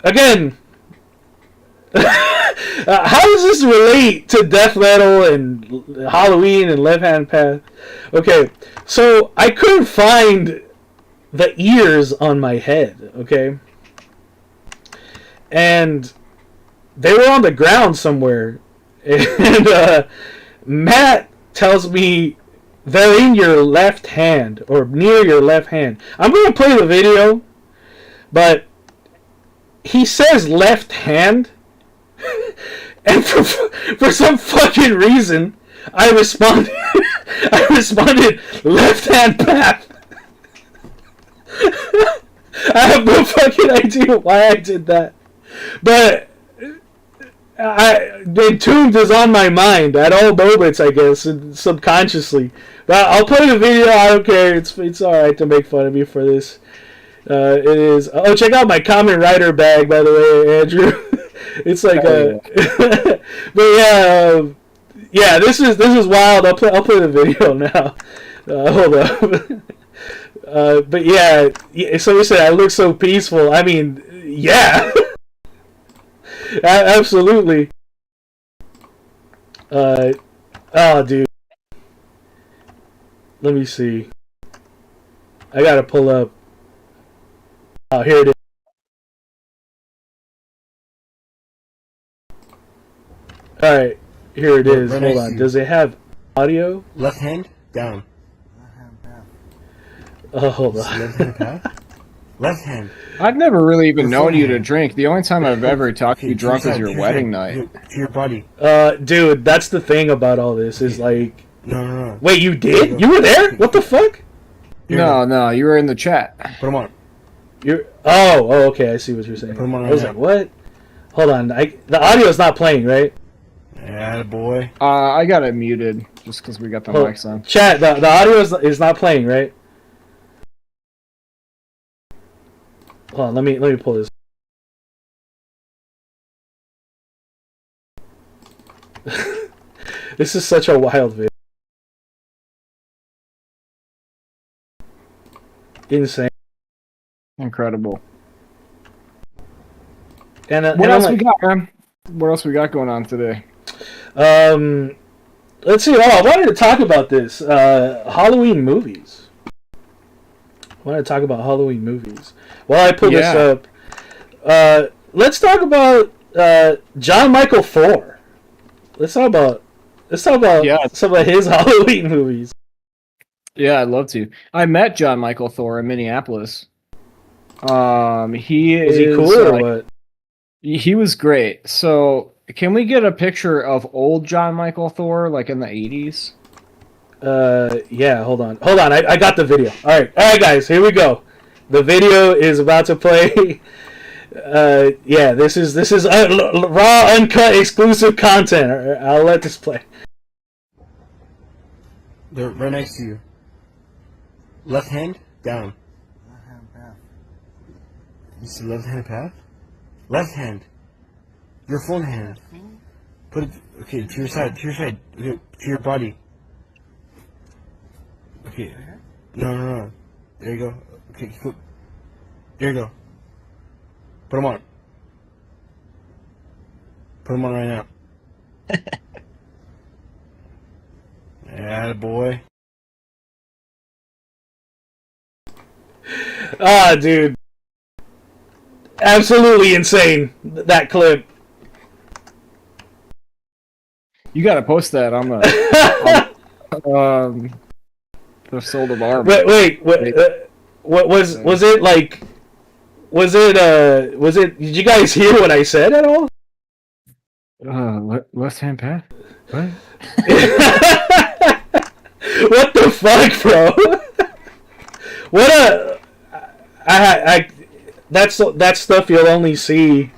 again, how does this relate to death metal and Halloween and Left Hand Path? Okay, so I couldn't find the ears on my head, okay? And they were on the ground somewhere. And Matt tells me they're in your left hand, or near your left hand. I'm going to play the video, but he says left hand, and for some fucking reason, I responded Left Hand Path. I have no fucking idea why I did that, but Entombed is on my mind at all moments, I guess, and subconsciously. But I'll play the video. I don't care. It's all right to make fun of me for this. It is. Oh, check out my Kamen Rider bag, by the way, Andrew. It's like but yeah. This is wild. I'll play the video now. Hold up. But yeah. Somebody said I look so peaceful. I mean, yeah. Absolutely. Oh, dude. Let me see. I gotta pull up. Oh, here it is. Alright, here it is. Hold on. Does it have audio? Left hand down. Oh, hold on. Left hand path. Left hand. I've never really even known you to drink. The only time I've ever talked to you drunk was your wedding night. To your body. Dude, that's the thing about all this is like. No. Wait, you did? You were there? What the fuck? No, you were in the chat. Put them on. You're. Oh, okay. I see what you're saying. Put 'em on I was right like, what? Hold on. The audio's not playing, right? Yeah, boy. I got it muted just because we got the mics on. Chat. The audio is not playing, right? Hold on. Let me pull this. This is such a wild video. Insane. Incredible. And What else we got, man? What else we got going on today? Let's see. Oh, I wanted to talk about this. Halloween movies. I wanted to talk about Halloween movies. While I pull this up, let's talk about John Michael Thor. Let's talk about some of his Halloween movies. Yeah, I'd love to. I met John Michael Thor in Minneapolis. Was he cool or what? He was great. So, can we get a picture of old John Michael Thor, like in the 80s? Yeah, hold on. I got the video. All right, guys, here we go. The video is about to play. Yeah, this is raw, uncut, exclusive content. I'll let this play. They're right next to you. Left hand down. Left hand path. You see left hand path? Left hand. Your phone hand. Put it, okay, to your side, okay, to your body. Okay. No. There you go. Okay, cool. There you go. Put them on. Put them on right now. Yeah, boy. Ah, dude. Absolutely insane, that clip. You gotta post that. I'm the sold of bar. Wait, what was it like? Was it? Did you guys hear what I said at all? Left hand path. What? What the fuck, bro? What a that's stuff you'll only see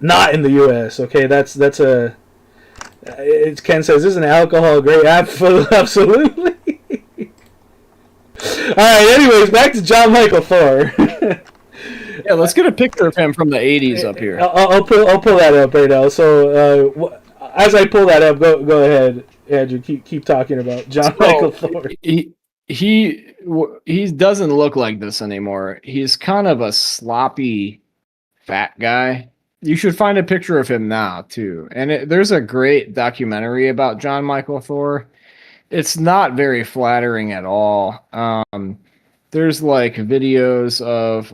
not in the U.S. Okay, that's a. Ken says this is an alcohol great absolutely. All right. Anyways, back to John Michael Thor. Yeah, let's get a picture of him from the '80s up here. I'll pull that up right now. So as I pull that up, go ahead, Andrew. Keep talking about John Michael Thor. He doesn't look like this anymore. He's kind of a sloppy, fat guy. You should find a picture of him now too. And there's a great documentary about John Michael Thor. It's not very flattering at all. There's like videos of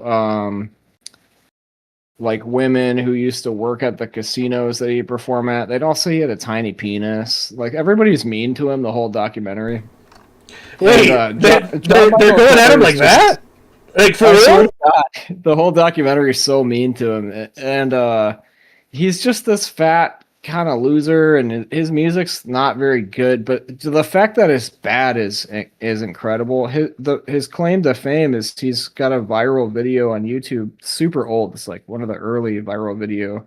like women who used to work at the casinos that he performed at. They'd all say he had a tiny penis. Like everybody's mean to him the whole documentary. Wait, And, they're going at him like that? Like for real? The whole documentary is so mean to him, and he's just this fat kind of loser, and his music's not very good. But the fact that it's bad is incredible. His claim to fame is he's got a viral video on YouTube, super old. It's like one of the early viral videos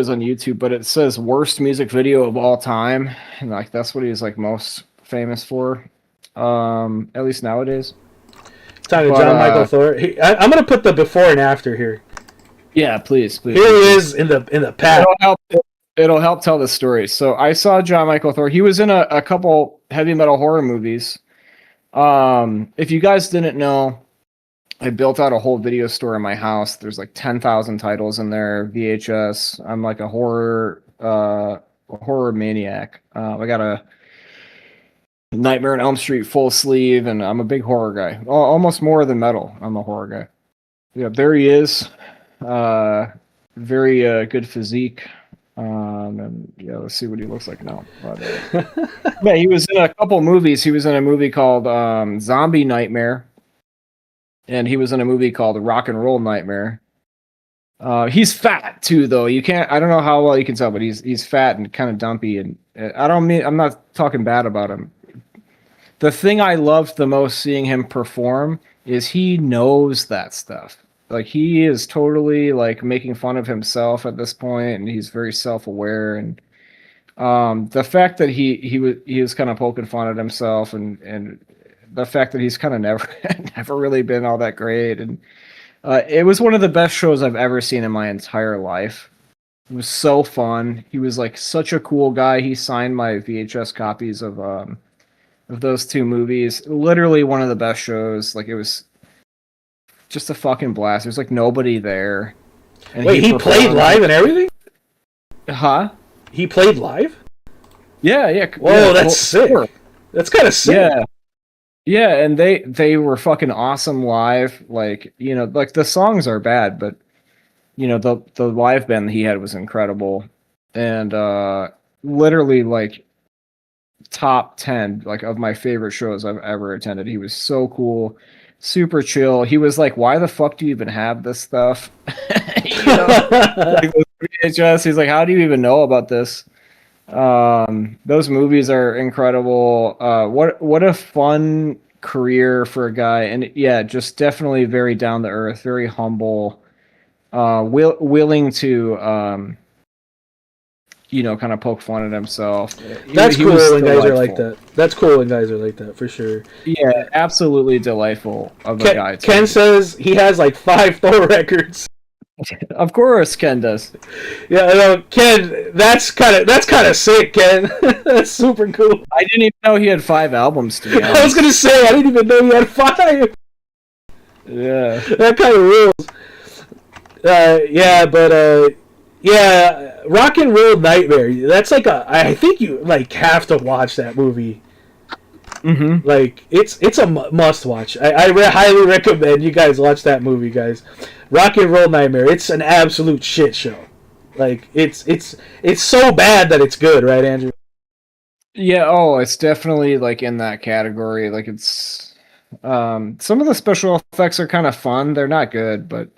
on YouTube, but it says worst music video of all time, and like that's what he's like most famous for, at least nowadays. Talking to John Michael Thor. I'm gonna put the before and after here. Yeah, please. Here he is in the past. It'll help tell the story. So I saw John Michael Thor. He was in a couple heavy metal horror movies. If you guys didn't know, I built out a whole video store in my house. There's like 10,000 titles in there, VHS. I'm like a horror maniac. I got a Nightmare on Elm Street full sleeve, and I'm a big horror guy. Almost more than metal. I'm a horror guy. Yeah, there he is. Very good physique. And yeah, let's see what he looks like now. But, yeah, he was in a couple movies. He was in a movie called Zombie Nightmare, and he was in a movie called Rock and Roll Nightmare. He's fat too, though. I don't know how well you can tell, but he's fat and kind of dumpy. And I'm not talking bad about him. The thing I loved the most seeing him perform is he knows that stuff. Like he is totally like making fun of himself at this point, and he's very self-aware. And the fact that he was kind of poking fun at himself, and the fact that he's kind of never really been all that great, and it was one of the best shows I've ever seen in my entire life. It was so fun. He was like such a cool guy. He signed my VHS copies of those two movies. Literally one of the best shows. Like it was just a fucking blast. There's like nobody there. And wait, he played live and everything? Huh? He played live? Yeah. Whoa, that's sick. Sure. That's kind of sick. Yeah, and they were fucking awesome live. Like, you know, like the songs are bad, but you know, the live band that he had was incredible. And literally like top 10 like of my favorite shows I've ever attended. He was so cool, super chill. He was like, why the fuck do you even have this stuff? You know, like VHS, he's like, how do you even know about this? Those movies are incredible. What a fun career for a guy. And yeah, just definitely very down to earth, very humble, willing to you know, kind of poke fun at himself. That's cool when guys are like that. That's cool when guys are like that, for sure. Yeah, absolutely delightful of a guy. Ken says he has like 5 Thor records. Of course, Ken does. Yeah, no, Ken, that's kind of sick, Ken. That's super cool. I didn't even know he had 5 albums, to be honest. I was gonna say, I didn't even know he had 5. Yeah. That kind of rules. Yeah, Rock and Roll Nightmare. That's like I think you like have to watch that movie. Mm-hmm. Like it's a must watch. Highly recommend you guys watch that movie, guys. Rock and Roll Nightmare. It's an absolute shit show. Like it's so bad that it's good, right, Andrew? Yeah, oh, it's definitely like in that category. Like it's some of the special effects are kind of fun. They're not good, but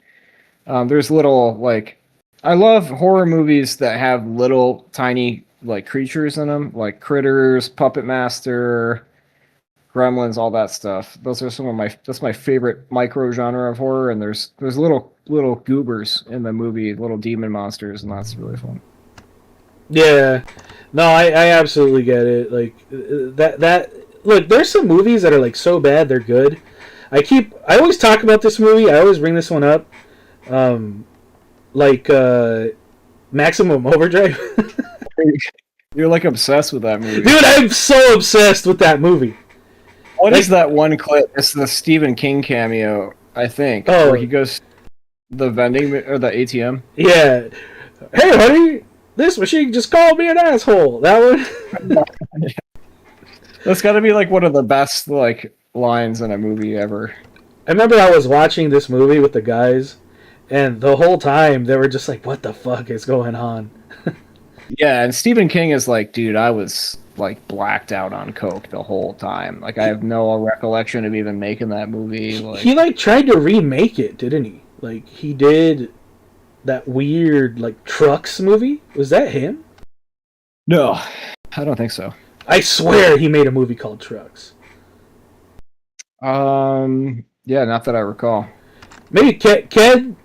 there's little like I love horror movies that have little tiny like creatures in them, like Critters, Puppet Master, Gremlins, all that stuff. Those are some of that's my favorite micro genre of horror, and there's little goobers in the movie, little demon monsters, and that's really fun. Yeah, no, I absolutely get it. Like that. Look, there's some movies that are like so bad they're good. I always talk about this movie. I always bring this one up. Like Maximum Overdrive. You're like obsessed with that movie. Dude, I'm so obsessed with that movie. What is that one clip? It's the Stephen King cameo, I think. Oh. Where he goes the vending or the ATM. Yeah. Hey, honey, this machine just called me an asshole. That one. That's got to be like one of the best like lines in a movie ever. I remember I was watching this movie with the guys, and the whole time they were just like, "What the fuck is going on?" Yeah, and Stephen King is like, dude, I was like blacked out on coke the whole time. Like I have no recollection of even making that movie. Like, He like tried to remake it, didn't he? Like he did that weird like Trucks movie. Was that him? no, I don't think so. I swear he made a movie called Trucks. Yeah, not that I recall. Maybe Ken.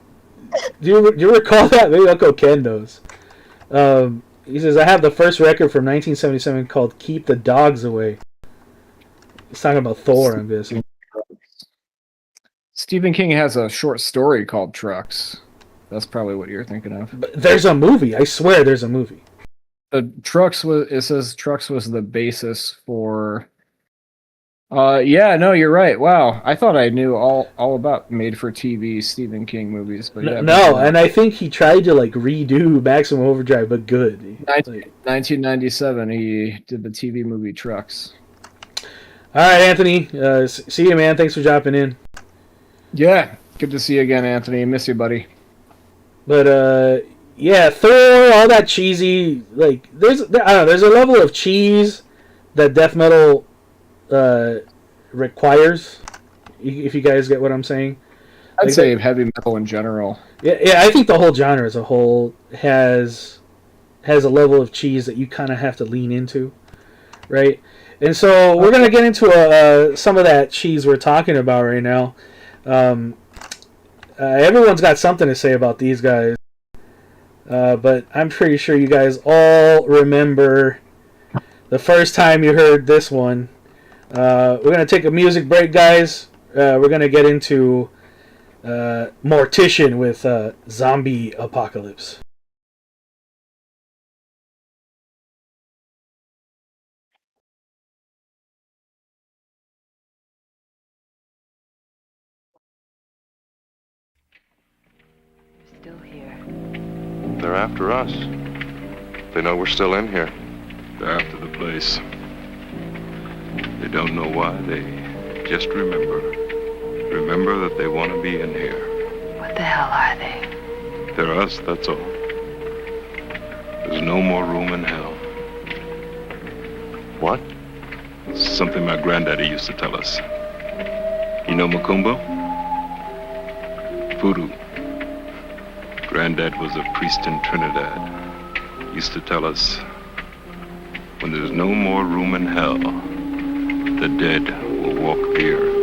Do you recall that? Maybe Uncle Ken knows. He says, I have the first record from 1977 called Keep the Dogs Away. He's talking about Thor, I'm guessing. Stephen King has a short story called Trucks. That's probably what you're thinking of. But there's a movie. I swear there's a movie. It says Trucks was the basis for. Yeah, no, you're right. Wow, I thought I knew all about made-for-TV Stephen King movies, but yeah. No, and I think he tried to like redo Maximum Overdrive, but good. 1997, he did the TV movie Trucks. All right, Anthony. See you, man. Thanks for dropping in. Yeah, good to see you again, Anthony. Miss you, buddy. But yeah, Thor, all that cheesy. Like, there's a level of cheese that death metal requires. If you guys get what I'm saying. I'd say heavy metal in general. Yeah, I think the whole genre as a whole has a level of cheese that you kind of have to lean into, right? And so we're gonna get into some of that cheese we're talking about right now. Everyone's got something to say about these guys, but I'm pretty sure you guys all remember the first time you heard this one. We're gonna take a music break, guys. We're gonna get into Mortician with Zombie Apocalypse. Still here. They're after us. They know we're still in here. They're after the place. They don't know why, they just remember. Remember that they want to be in here. What the hell are they? They're us, that's all. There's no more room in hell. What? It's something my granddaddy used to tell us. You know Macumba? Voodoo. Granddad was a priest in Trinidad. Used to tell us, when there's no more room in hell, the dead will walk the earth.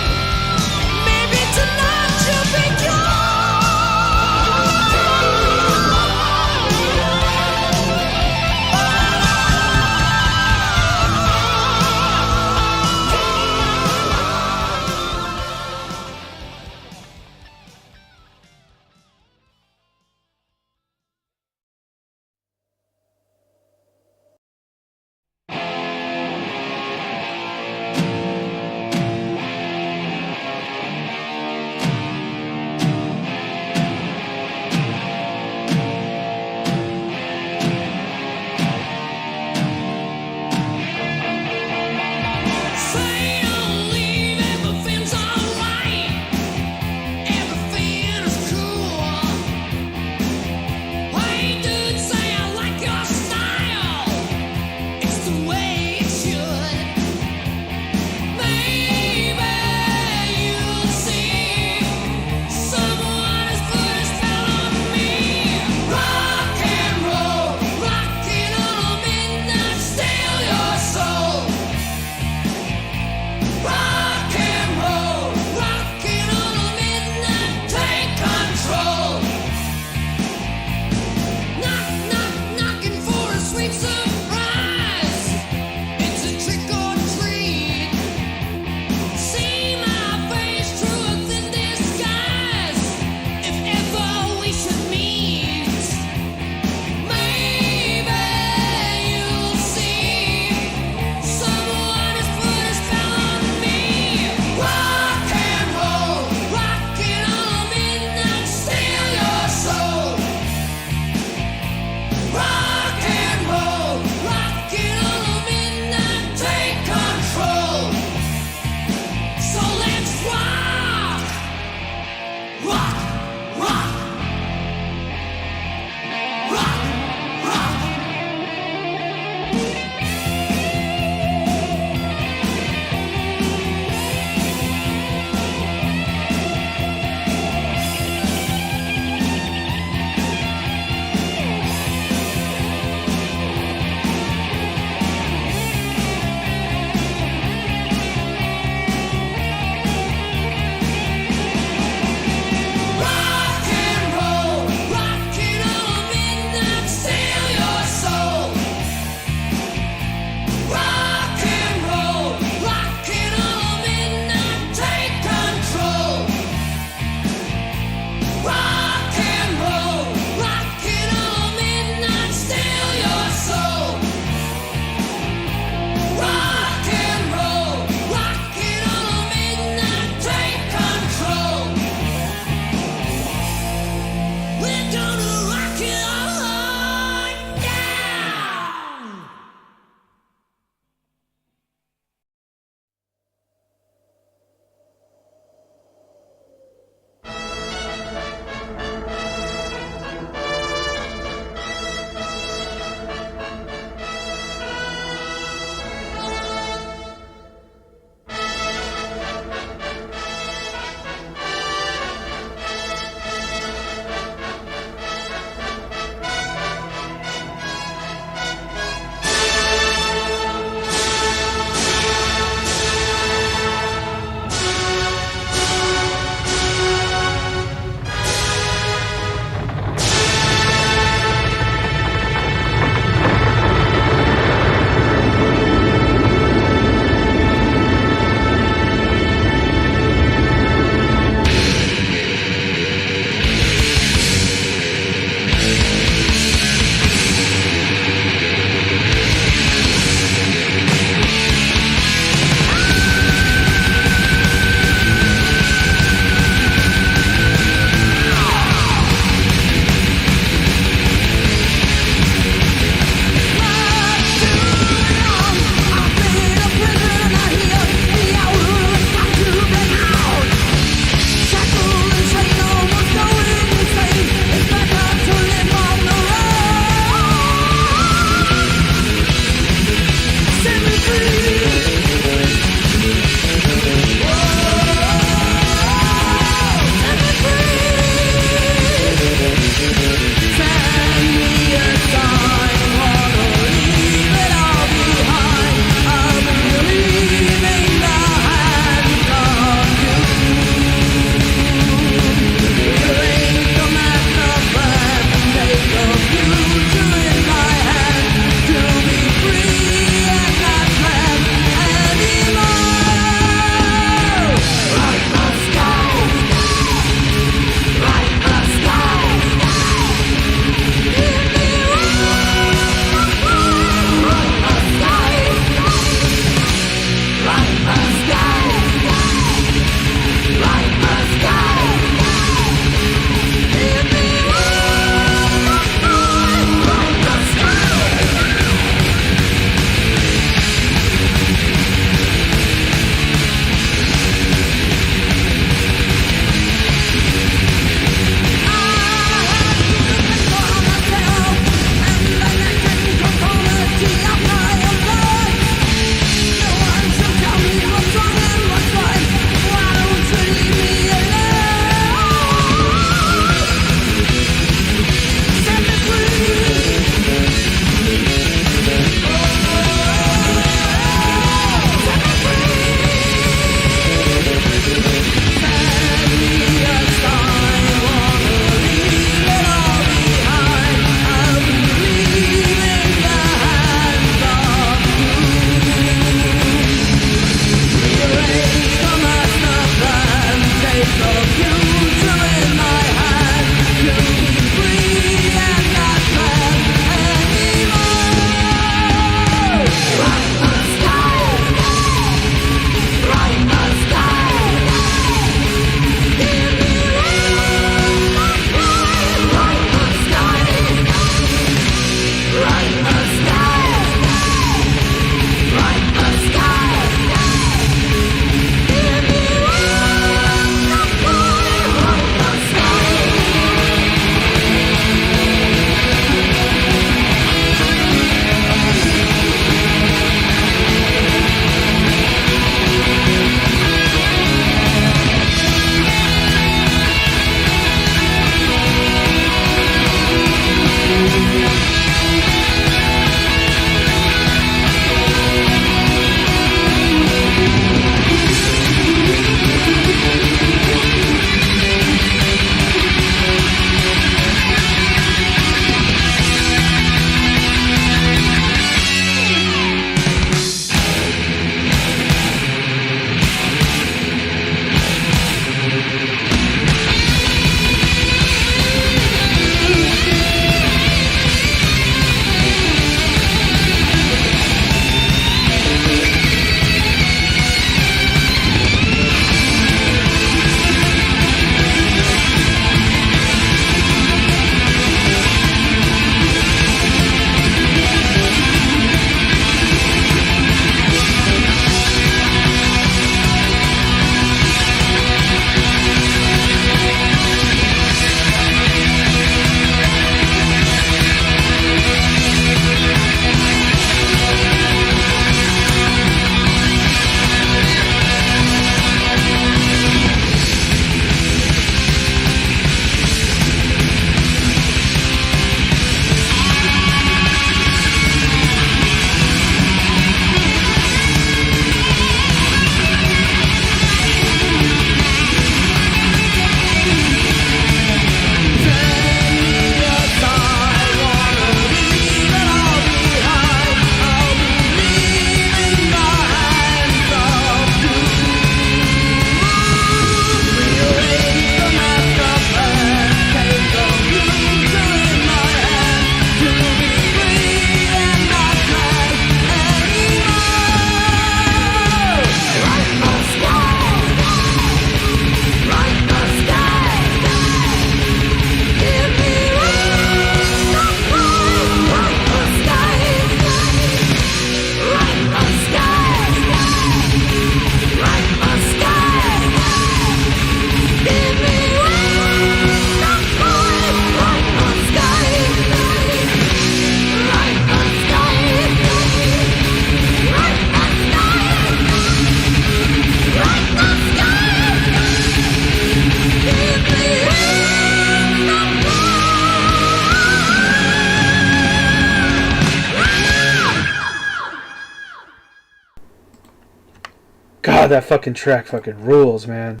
that fucking track fucking rules, man.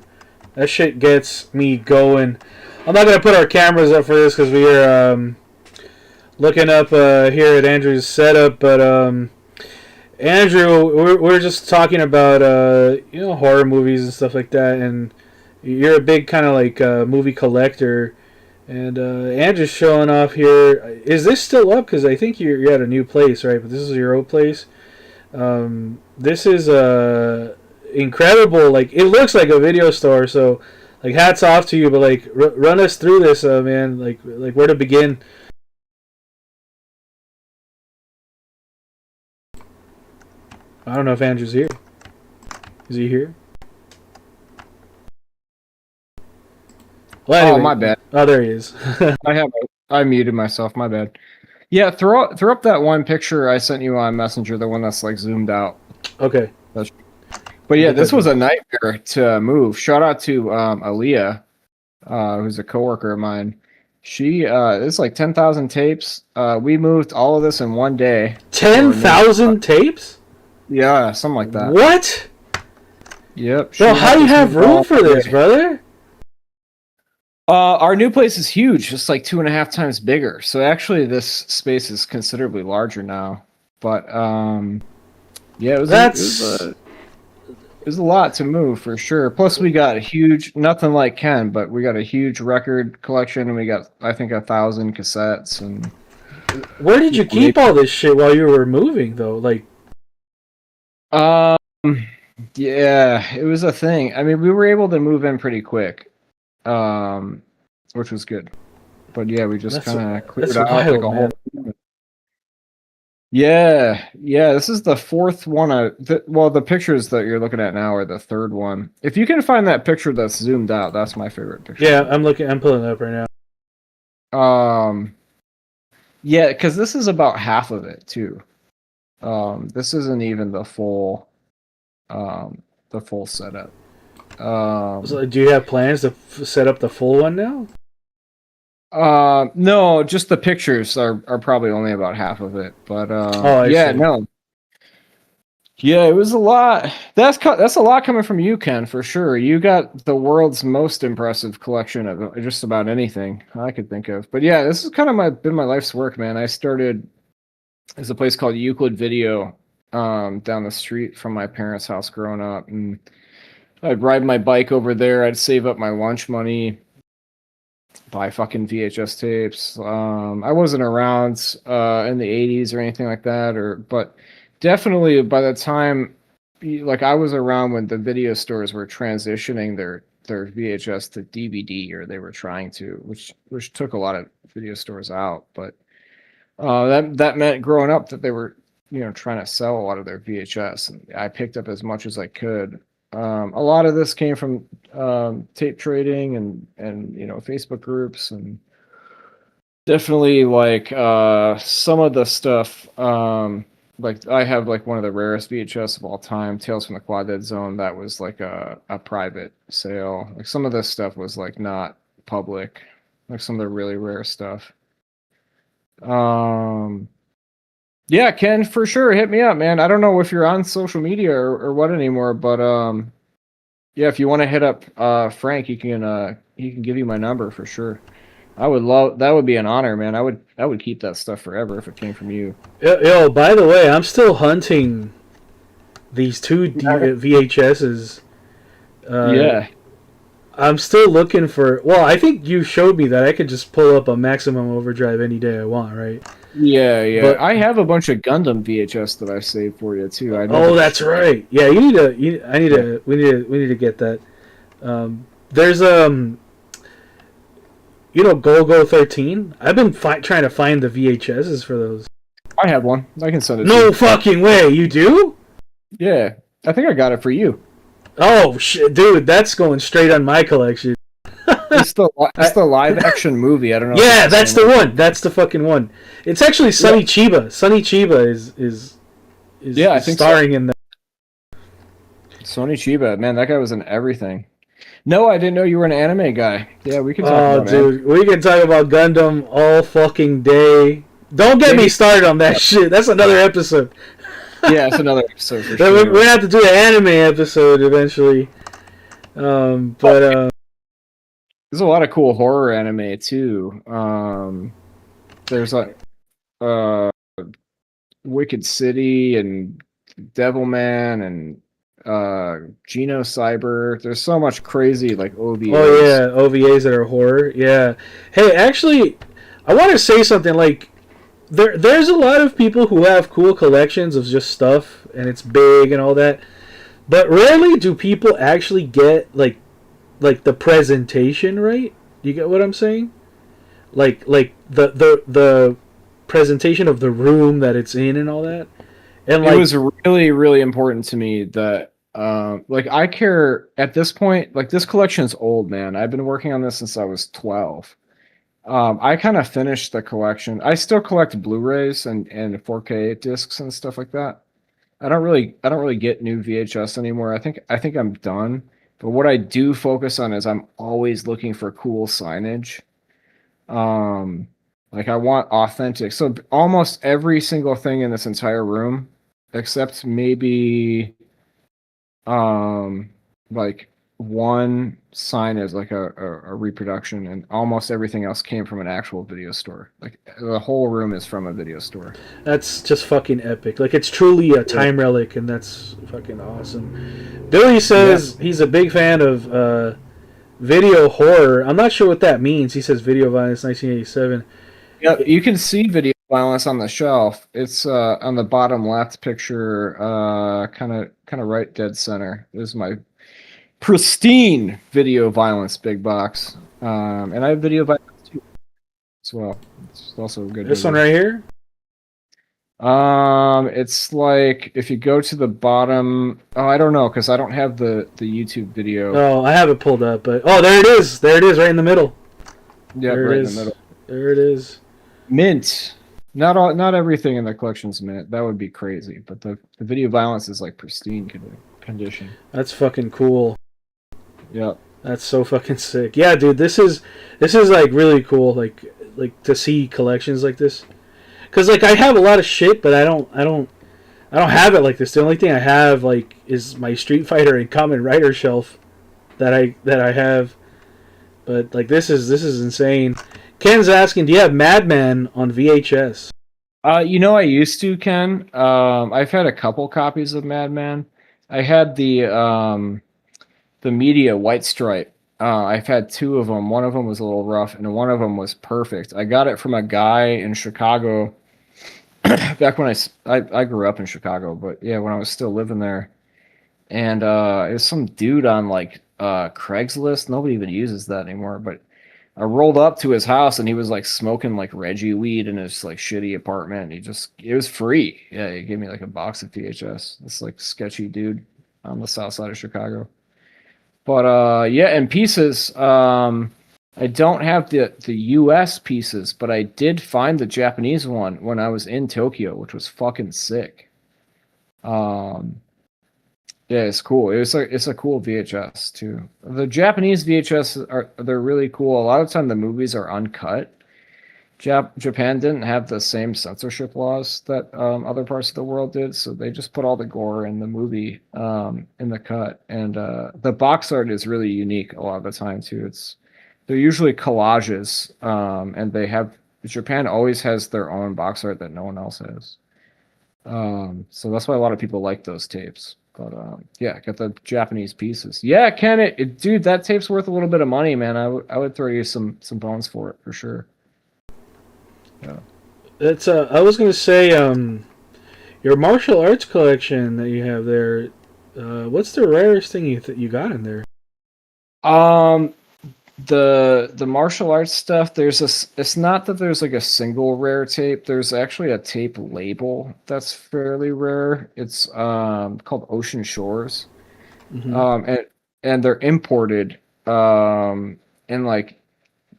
That shit gets me going. I'm not gonna put our cameras up for this because we are looking up here at Andrew's setup, but Andrew, we're just talking about horror movies and stuff like that, and you're a big kind of like movie collector, and Andrew's showing off here. Is this still up? Because I think you're at a new place, right? But this is your old place. This is incredible. Like, it looks like a video store, so like hats off to you. But like, run us through this, man. Like where to begin. I don't know if Andrew's here. Is he here? Well, anyway. Oh, my bad. Oh, there he is. I muted myself. My bad. Yeah, throw up that one picture I sent you on Messenger, the one that's like zoomed out. Okay. But yeah, this was a nightmare to move. Shout out to Aaliyah, who's a coworker of mine. She it's like 10,000 tapes. We moved all of this in one day. 10,000 tapes? Yeah, something like that. What? Yep. Bro, how do you have room for this, brother? Our new place is huge, just like 2.5 times bigger. So actually, this space is considerably larger now. But yeah, it was a lot to move for sure. Plus, we got a huge, nothing like Ken, but we got a huge record collection, and we got, I think, 1,000 cassettes. And where did you keep all this shit while you were moving, though? Like, yeah, it was a thing. I mean, we were able to move in pretty quick. Which was good, but yeah, we just kind of cleared out like a whole. Yeah. This is the fourth one. The pictures that you're looking at now are the third one. If you can find that picture that's zoomed out, that's my favorite picture. Yeah, I'm pulling it up right now. Yeah, because this is about half of it too. This isn't even the full setup. So do you have plans to set up the full one now? No, just the pictures are probably only about half of it. But see. No. Yeah, it was a lot. That's a lot coming from you, Ken, for sure. You got the world's most impressive collection of just about anything I could think of. But yeah, this is kind of been my life's work, man. I started. There's a place called Euclid Video down the street from my parents' house growing up, and I'd ride my bike over there. I'd save up my lunch money, buy fucking VHS tapes. I wasn't around in the 80s or anything like that, but definitely by the time, like, I was around when the video stores were transitioning their VHS to DVD, or they were trying to, which took a lot of video stores out. But that meant growing up that they were, trying to sell a lot of their VHS, and I picked up as much as I could. A lot of this came from tape trading and Facebook groups, and definitely like some of the stuff. Like, I have like one of the rarest VHS of all time, Tales from the Quad Dead Zone. That was like a private sale. Like, some of this stuff was like not public, like some of the really rare stuff. Yeah, Ken, for sure. Hit me up, man. I don't know if you're on social media or what anymore, but yeah, if you want to hit up Frank, he can give you my number for sure. I would love that. Would be an honor, man. I would keep that stuff forever if it came from you. Yo, by the way, I'm still hunting these two VHSs. Yeah. I'm still looking for. Well, I think you showed me that I could just pull up a Maximum Overdrive any day I want, right? Yeah. But I have a bunch of Gundam VHS that I saved for you too. That's right. Yeah, we need to get that. There's Golgo 13. I've been trying to find the VHSs for those. I have one. I can send it. No fucking way. You do? Yeah, I think I got it for you. Oh shit, dude, that's going straight on my collection. It's the live action movie. I don't know. Yeah, that's the one. That's the fucking one. It's actually Sonny Chiba. Sonny Chiba is I think starring in that. Sonny Chiba, man, that guy was in everything. No, I didn't know you were an anime guy. Yeah, we can talk about it. Oh, dude, we can talk about Gundam all fucking day. Don't get me started on that shit. That's another episode. Yeah, it's another episode for We're sure. gonna have to do an anime episode eventually. But There's a lot of cool horror anime too. There's like Wicked City and Devilman and Geno Cyber. There's so much crazy like OVAs. oh yeah, OVAs that are horror. Yeah. Hey, actually, I want to say something. Like, there's a lot of people who have cool collections of just stuff, and it's big and all that. But rarely do people actually get like the presentation right. You get what I'm saying? Like the presentation of the room that it's in and all that. And It was really, really important to me that like I care at this point, like this collection is old, man. I've been working on this since I was 12. I kind of finished the collection. I still collect Blu-rays and 4K discs and stuff like that. I don't really get new VHS anymore. I think I'm done. But what I do focus on is I'm always looking for cool signage. Like I want authentic. So almost every single thing in this entire room, except maybe like one sign is like a reproduction, and almost everything else came from an actual video store. Like the whole room is from a video store. that's just fucking epic. Like, it's truly a time relic, and that's fucking awesome. Billy says he's a big fan of video horror. I'm not sure what that means. He says video violence 1987. Yeah, you can see video violence on the shelf. It's on the bottom left picture, kind of right dead center. This is my pristine video violence big box, and I have video violence too as well. It's also a good. This one right here. It's like if you go to the bottom. Oh, I don't know because I don't have the YouTube video. Oh, I have it pulled up, but there it is. There it is, right in the middle. Yeah, there right it in is. the middle. There it is. Mint. Not everything in the collection's mint. That would be crazy. But the video violence is like pristine condition. That's fucking cool. Yep. That's so fucking sick. Yeah, dude, this is like really cool. Like to see collections like this. Cause like I have a lot of shit, but I don't have it like this. The only thing I have like is my Street Fighter and Kamen Rider shelf that I have. But like this is insane. Ken's asking, do you have Madman on VHS? I used to, Ken. I've had a couple copies of Madman. I had the media White Stripe. I've had two of them. One of them was a little rough, and one of them was perfect. I got it from a guy in Chicago back when I grew up in Chicago, but yeah, when I was still living there. And it was some dude on like Craigslist. Nobody even uses that anymore, but I rolled up to his house and he was like smoking like Reggie weed in his like shitty apartment. It was free. Yeah, he gave me like a box of VHS. This like sketchy dude on the south side of Chicago. But yeah, and pieces. I don't have the US pieces, but I did find the Japanese one when I was in Tokyo, which was fucking sick. Yeah, it's cool. It's a cool VHS too. The Japanese VHS they're really cool. A lot of time the movies are uncut. Japan didn't have the same censorship laws that other parts of the world did, so they just put all the gore in the movie in the cut. And the box art is really unique a lot of the time too. They're usually collages, and Japan always has their own box art that no one else has. So that's why a lot of people like those tapes. But yeah, got the Japanese pieces. Yeah, Ken, dude, that tape's worth a little bit of money, man. I would throw you some bones for it for sure. Yeah. That's I was gonna say your martial arts collection that you have there. What's the rarest thing you got in there? The martial arts stuff, it's not that there's like a single rare tape. There's actually a tape label that's fairly rare. It's called Ocean Shores. Mm-hmm. And they're imported. And like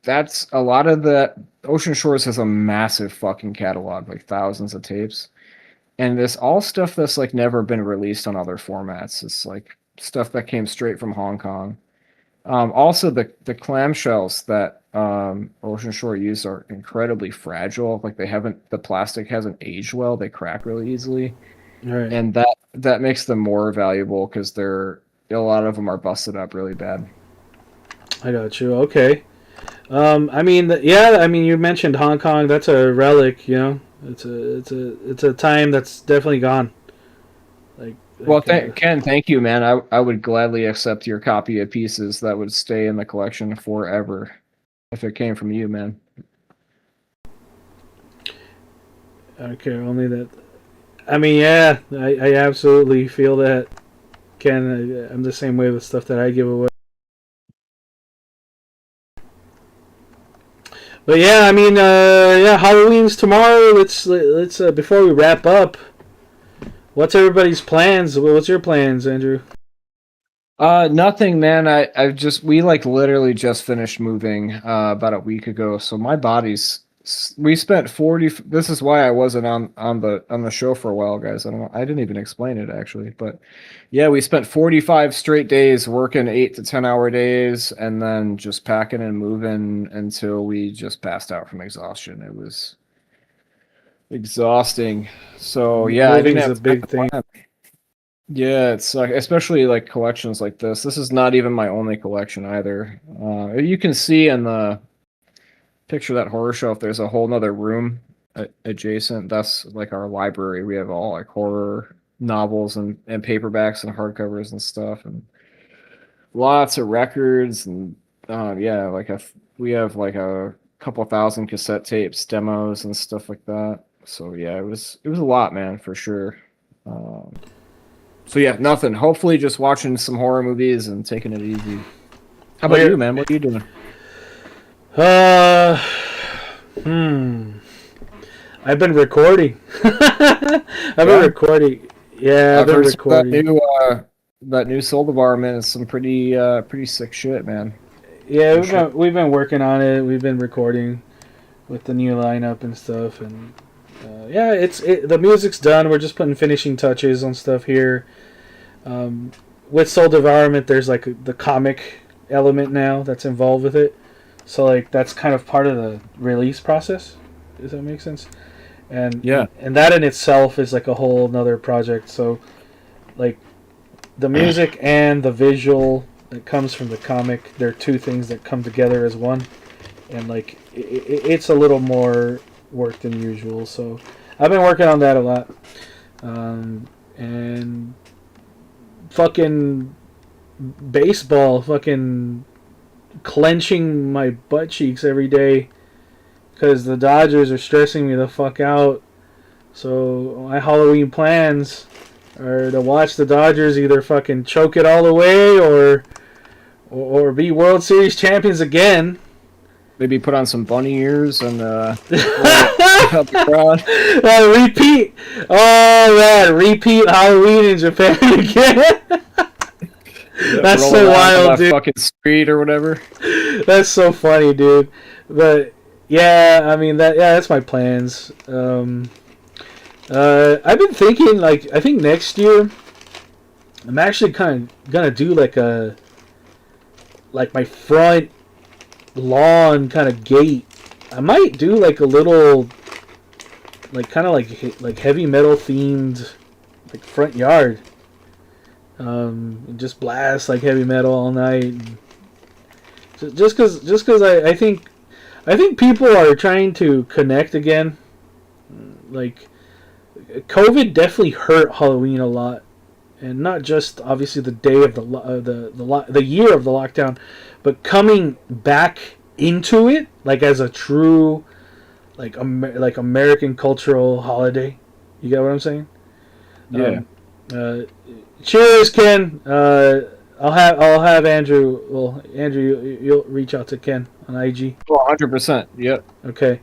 that's a lot of that. Ocean Shores has a massive fucking catalog, like thousands of tapes. And this all stuff that's like never been released on other formats. It's like stuff that came straight from Hong Kong. Also, the clamshells that Ocean Shore used are incredibly fragile. Like the plastic hasn't aged well. They crack really easily. Right. and that makes them more valuable because a lot of them are busted up really bad. I got you. Okay. I mean, yeah. I mean, you mentioned Hong Kong. That's a relic. You know, it's a time that's definitely gone. Well, Ken, thank you, man. I would gladly accept your copy of Pieces. That would stay in the collection forever if it came from you, man. Okay, only that. I mean, yeah, I absolutely feel that. Ken, I'm the same way with stuff that I give away. But yeah, I mean, yeah, Halloween's tomorrow. Let's before we wrap up. What's everybody's plans? What's your plans, Andrew? Nothing, man. We like literally just finished moving about a week ago, so my body's. We spent 40. This is why I wasn't on the show for a while, guys. I don't know. I didn't even explain it actually, but yeah, we spent 45 straight days working 8 to 10 hour days, and then just packing and moving until we just passed out from exhaustion. It was exhausting. So yeah, I didn't Moving's have a big thing. Yeah, it's like, especially like collections like this. This is not even my only collection either. You can see in the picture of that horror shelf, there's a whole nother room adjacent. That's like our library. We have all like horror novels and paperbacks and hardcovers and stuff, and lots of records. And yeah, we have like a couple thousand cassette tapes, demos, and stuff like that. So yeah, it was a lot, man, for sure. So yeah, nothing. Hopefully, just watching some horror movies and taking it easy. How about you, man? What are you doing? I've been recording. I've been recording. Yeah, I've been recording. That new Soldivar, man, is some pretty sick shit, man. Yeah, we've been working on it. We've been recording with the new lineup and stuff, and yeah, the music's done. We're just putting finishing touches on stuff here. With Soul Devourment, there's like the comic element now that's involved with it. So like that's kind of part of the release process. Does that make sense? And yeah, and that in itself is like a whole nother project. So like the music and the visual that comes from the comic, they're two things that come together as one. And like it's a little more work than usual. So I've been working on that a lot. And fucking baseball, fucking clenching my butt cheeks every day because the Dodgers are stressing me the fuck out. So my Halloween plans are to watch the Dodgers either fucking choke it all the way or be World Series champions again. Maybe put on some bunny ears and repeat. Oh man, repeat Halloween in Japan again. That's so wild, dude. Fucking street or whatever. That's so funny, dude. But yeah, I mean that's my plans. I've been thinking like I think next year I'm actually kind of gonna do like my front lawn kind of gate. I might do like a little like kind of like heavy metal themed like front yard. Just blast like heavy metal all night. Just because I think people are trying to connect again. Like COVID definitely hurt Halloween a lot, and not just obviously the day of the year of the lockdown, but coming back into it like as a true like American cultural holiday. You get what I'm saying? Yeah. Cheers, Ken. I'll have Andrew. Well, Andrew, you'll reach out to Ken on IG. Oh, 100%. Yep. Okay.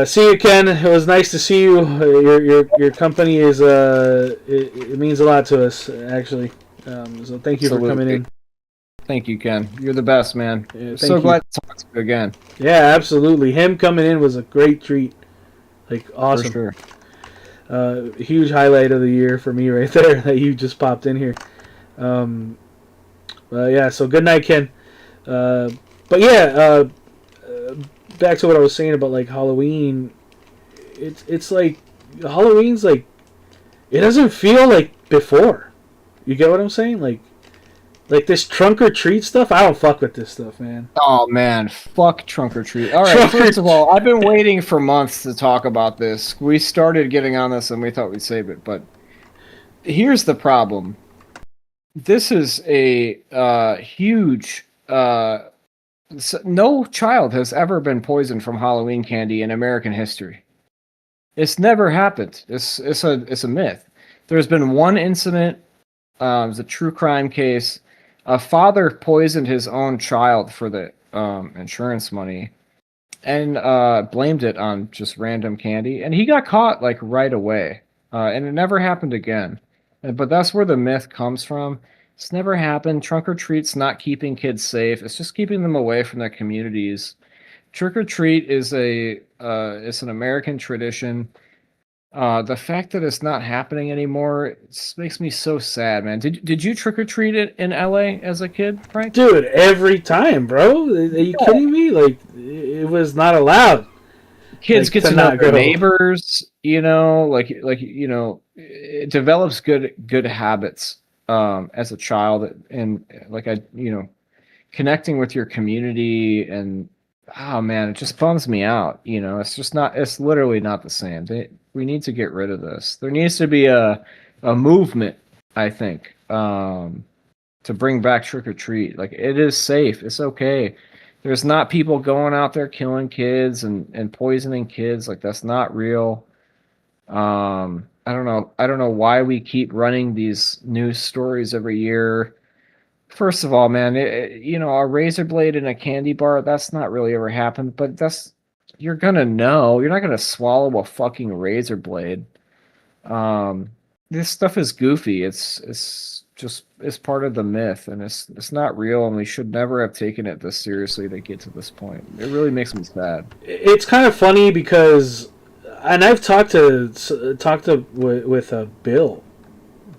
See you, Ken. It was nice to see you. Your company is it means a lot to us actually. So thank you for coming in. Thank you, Ken. You're the best, man. Yeah, so glad to talk to you again. Yeah, absolutely. Him coming in was a great treat. Like awesome. For sure. Huge highlight of the year for me right there that you just popped in here. Yeah, so good night, Ken. But yeah, back to what I was saying about like Halloween. It's like Halloween's like It doesn't feel like before. You get what I'm saying? Like this trunk or treat stuff. I don't fuck with this stuff, man. Oh man, fuck trunk or treat. All right, Trunk or first of all, I've been waiting for months to talk about this. We started getting on this and we thought we'd save it, but here's the problem. This is a huge. No child has ever been poisoned from Halloween candy in American history. It's never happened. It's a myth. There's been one incident. It was a true crime case. A father poisoned his own child for the insurance money, and blamed it on just random candy. And he got caught like right away, and it never happened again. But that's where the myth comes from. It's never happened. Trunk or treat's not keeping kids safe. It's just keeping them away from their communities. Trick or treat is it's an American tradition. The fact that it's not happening anymore makes me so sad, man. Did you trick or treat it in LA as a kid, Frank? Dude, every time, bro. Are you kidding me? Like, it was not allowed. Kids Like, get to to know not their go. neighbors, it develops good habits as a child, and connecting with your community. And oh man, it just bums me out. It's literally not the same. We need to get rid of this. There needs to be a movement, I think, to bring back trick or treat. Like, it is safe. It's okay. There's not people going out there killing kids and poisoning kids. Like, that's not real. I don't know why we keep running these news stories every year. First of all, man, a razor blade in a candy bar, that's not really ever happened, but you're gonna know. You're not gonna swallow a fucking razor blade. This stuff is goofy. It's part of the myth, and it's not real, and we should never have taken it this seriously to get to this point. It really makes me sad. It's kind of funny because, and I've talked with Bill,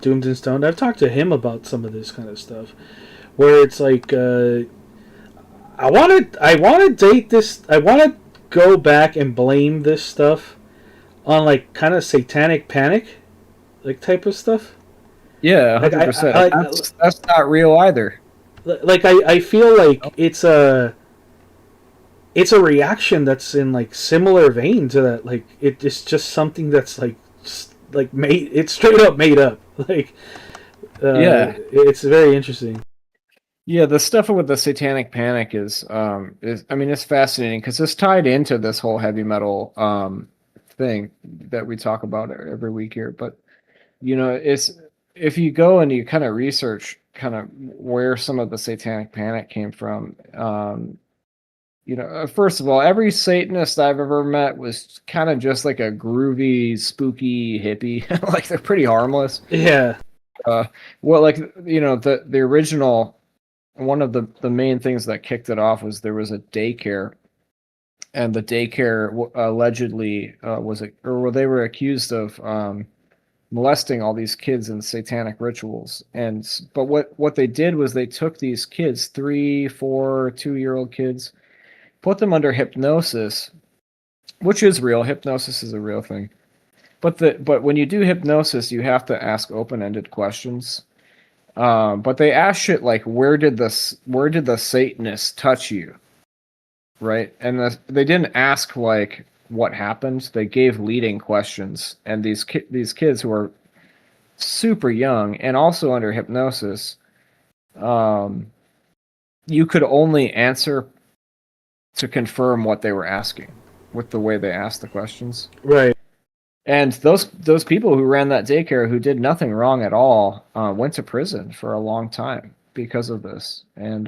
Doomed and Stoned. I've talked to him about some of this kind of stuff, where it's like, I want to date this. I want to go back and blame this stuff on like kind of satanic panic, like type of stuff. Yeah, Like, 100%. That's not real either. Like I feel like it's a reaction that's in like similar vein to that. Like, it's just something that's like made. It's straight up made up. Like, Yeah. it's very interesting. Yeah, the stuff with the satanic panic is it's fascinating because it's tied into this whole heavy metal thing that we talk about every week here. But it's, if you go and you kind of research kind of where some of the satanic panic came from, first of all, every Satanist I've ever met was kind of just like a groovy, spooky hippie. Like, they're pretty harmless. Yeah. The original, one of the main things that kicked it off was there was a daycare, and the daycare allegedly they were accused of molesting all these kids in satanic rituals. But what they did was they took these kids, 3, 4, 2-year-old kids, put them under hypnosis, which is real. Hypnosis is a real thing. But when you do hypnosis, you have to ask open-ended questions. But they ask shit like, where did the Satanist touch you? Right? And they didn't ask like what happened. They gave leading questions, and these kids who are super young and also under hypnosis, you could only answer to confirm what they were asking with the way they asked the questions. Right. And those people who ran that daycare, who did nothing wrong at all, went to prison for a long time because of this. And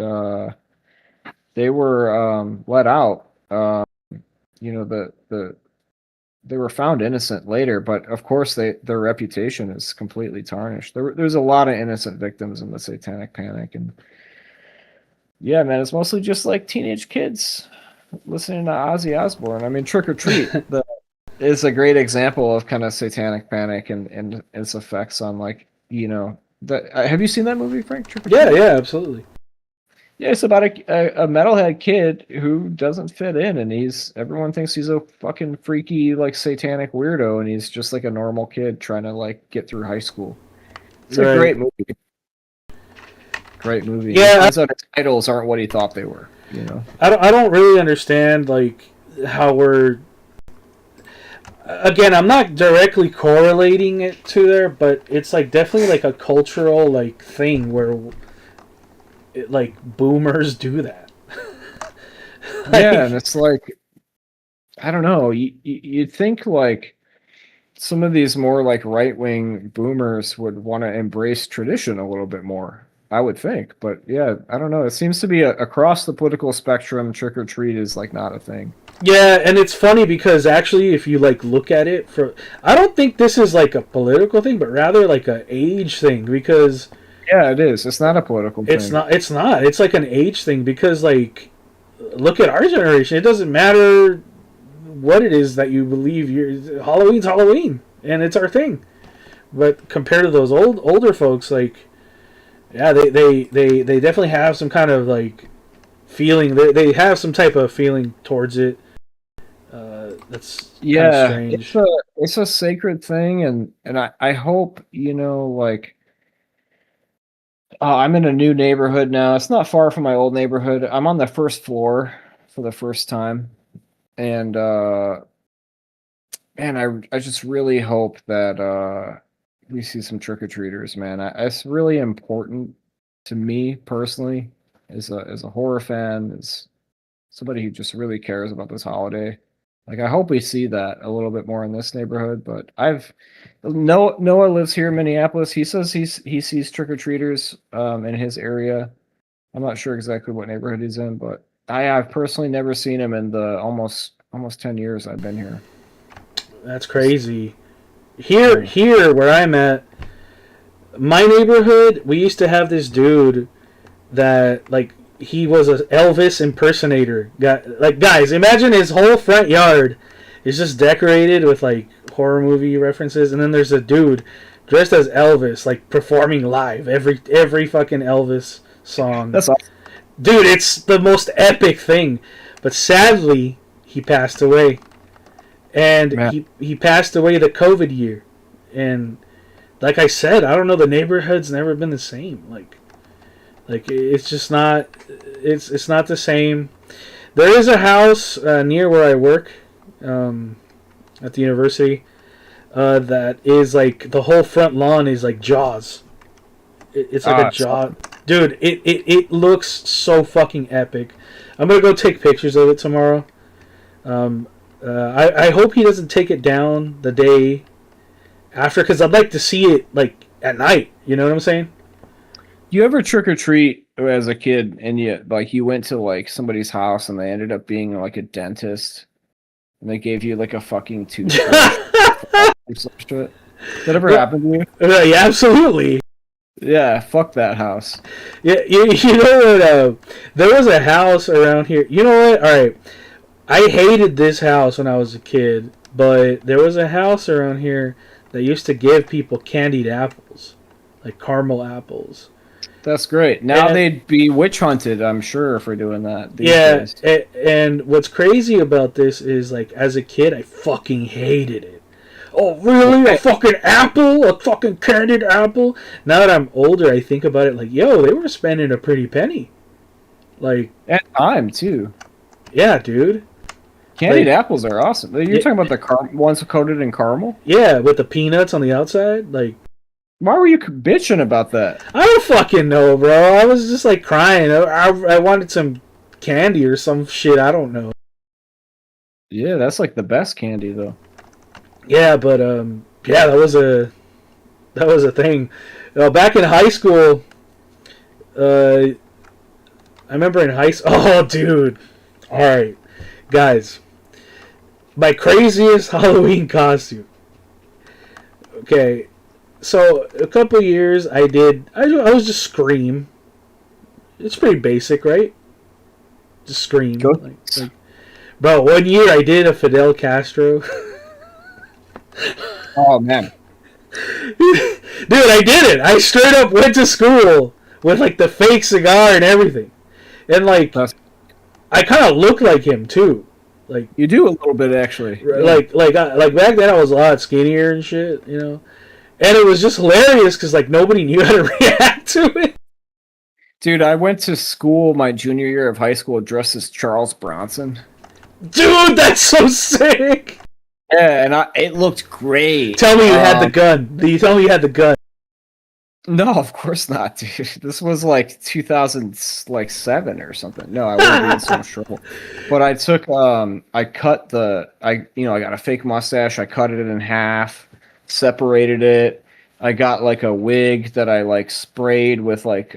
they were let out. They were found innocent later, but of course their reputation is completely tarnished. There's a lot of innocent victims in the satanic panic, and yeah, man, it's mostly just like teenage kids listening to Ozzy Osbourne. I mean, Trick or Treat is a great example of kind of satanic panic and its effects on, like, have you seen that movie, Frank? Trick or Treat? Yeah, absolutely. Yeah, it's about a metalhead kid who doesn't fit in, and everyone thinks he's a fucking freaky, like, satanic weirdo, and he's just like a normal kid trying to like get through high school. It's a Right. great movie. Great movie. Yeah, Turns out the titles aren't what he thought they were. You know. I don't really understand like how we're. Again, I'm not directly correlating it to there, but it's like definitely like a cultural like thing where, like boomers do that. Yeah, and it's like, I don't know. You'd think like some of these more like right wing boomers would want to embrace tradition a little bit more. I would think, but yeah, I don't know. It seems to be across the political spectrum. Trick or treat is like not a thing. Yeah, and it's funny because actually, if you like look at it I don't think this is like a political thing, but rather like a age thing because Yeah, it is. It's not a political thing. it's not. It's not. It's like an age thing because like, look at our generation. It doesn't matter what it is that you believe. Halloween's Halloween, and it's our thing. But compared to those older folks, like, yeah, they definitely have some kind of like feeling. They have some type of feeling towards it. That's Yeah, strange. it's a sacred thing, and I hope, you know, like, I'm in a new neighborhood now. It's not far from my old neighborhood. I'm on the first floor for the first time, and man, I just really hope that we see some trick or treaters, man. It's really important to me personally, as a horror fan, as somebody who just really cares about this holiday. Like, I hope we see that a little bit more in this neighborhood. But Noah lives here in Minneapolis. He says he sees trick or treaters in his area. I'm not sure exactly what neighborhood he's in, but I've personally never seen him in the almost 10 years I've been here. That's crazy. Here where I'm at, my neighborhood, we used to have this dude that like he was an Elvis impersonator. Like, guys, imagine his whole front yard is just decorated with like horror movie references, and then there's a dude dressed as Elvis, like performing live every fucking Elvis song. That's awesome. Dude, it's the most epic thing. But sadly, he passed away. And he passed away the COVID year. And like I said, I don't know, the neighborhood's never been the same. Like it's just not it's not the same. There is a house near where I work at the university that is like the whole front lawn is like Jaws. It's like a Jaws. Dude, it looks so fucking epic. I'm gonna go take pictures of it tomorrow. I hope he doesn't take it down the day after, because I'd like to see it like at night. You know what I'm saying? You ever trick or treat as a kid and you went to like somebody's house and they ended up being like a dentist and they gave you like a fucking toothbrush or some shit? That ever happened to you? Yeah, absolutely. Yeah, fuck that house. Yeah, you know what? There was a house around here. You know what? All right, I hated this house when I was a kid, but there was a house around here that used to give people candied apples, like caramel apples. That's great. Now And- they'd be witch hunted, I'm sure, for doing that. These Yeah, days. and what's crazy about this is, like, as a kid, I fucking hated it. Oh, really? A fucking apple? A fucking candied apple? Now that I'm older, I think about it like, yo, they were spending a pretty penny. Like, At time too. yeah, dude. Candied Like- apples are awesome. You're Yeah. talking about the ones coated in caramel? Yeah, with the peanuts on the outside. Like, Why were you bitching about that? I don't fucking know, bro. I was just, like, crying. I wanted some candy or some shit. I don't know. Yeah, that's like the best candy though. Yeah, but yeah, that was a thing. Back in high school, I remember in high school. Oh, dude! All right, guys, my craziest Halloween costume. Okay, so a couple years I was just Scream. It's pretty basic, right? Just Scream. Go. Like, bro, one year I did a Fidel Castro. Oh man. Dude, I did it. I straight up went to school with like the fake cigar and everything. And like, That's- I kind of look like him too. Like, You do a little bit actually. like back then I was a lot skinnier and shit, you know. And it was just hilarious because like nobody knew how to react to it. Dude, I went to school my junior year of high school dressed as Charles Bronson. Dude, that's so sick. Yeah, and it looked great. Tell me you had the gun. You tell me you had the gun. No, of course not, dude. This was like 2007 or something. No, I wouldn't be in so much trouble. But I took I cut I got a fake mustache, I cut it in half, separated it. I got like a wig that I like sprayed with like